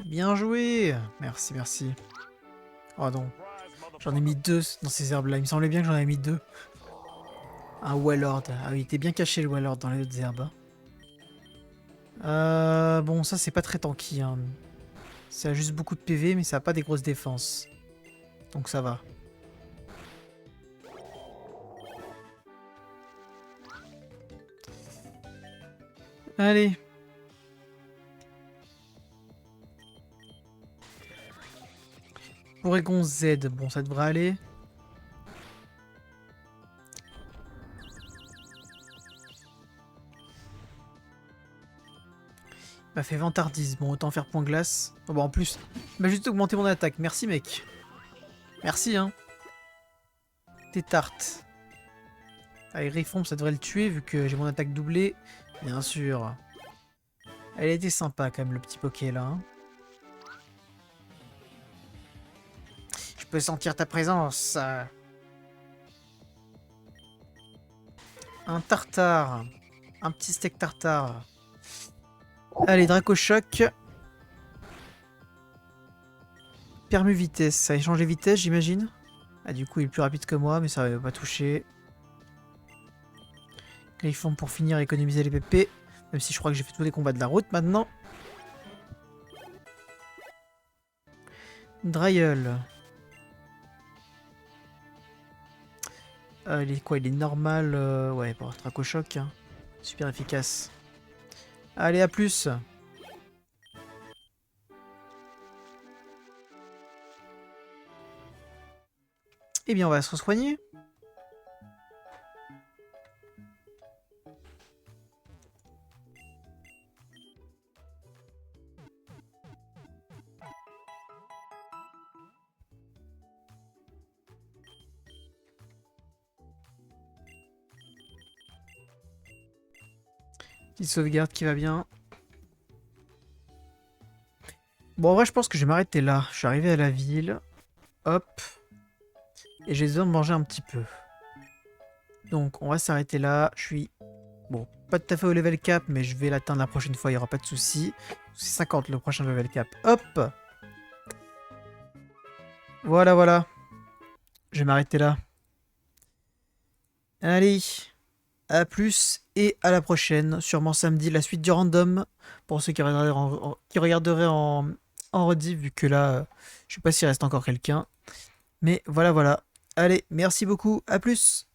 Bien joué. Merci, merci. Oh non. J'en ai mis 2 dans ces herbes-là. Il me semblait bien que j'en avais mis 2. Un Wallord. Ah oui, il était bien caché le Wallord dans les autres herbes. Bon, ça c'est pas très tanky. Hein. Ça a juste beaucoup de PV, mais ça a pas des grosses défenses. Donc ça va. Allez. Oregon Z. Bon, ça devrait aller. Il m'a fait vantardise. Bon, autant faire point glace. Oh, bah en plus, il m'a juste augmenté mon attaque. Merci, mec. Merci, hein. T'es tarte. Allez, Griffon, ça devrait le tuer vu que j'ai mon attaque doublée. Bien sûr. Elle a été sympa quand même, le petit Poké là. Hein. Je peux sentir ta présence. Un tartare. Un petit steak tartare. Allez, Draco Choc. Permu vitesse. Ça a changé vitesse, j'imagine. Ah, du coup, il est plus rapide que moi, mais ça va pas toucher. Griffon pour finir, économiser les PP. Même si je crois que j'ai fait tous les combats de la route maintenant. Dryel. Il est quoi? Il est normal. Ouais, bon, Draco Choc. Hein. Super efficace. Allez, à plus. Eh bien, on va se soigner. Petite sauvegarde qui va bien. Bon, en vrai, je pense que je vais m'arrêter là. Je suis arrivé à la ville. Hop. Et j'ai besoin de manger un petit peu. Donc, on va s'arrêter là. Je suis... Bon, pas tout à fait au level cap, mais je vais l'atteindre la prochaine fois. Il n'y aura pas de souci. C'est 50 le prochain level cap. Hop. Voilà, voilà. Je vais m'arrêter là. Allez. À plus et à la prochaine. Sûrement samedi, la suite du random. Pour ceux qui regarderaient en rediff, vu que là, je sais pas s'il reste encore quelqu'un. Mais voilà, voilà. Allez, merci beaucoup. À plus.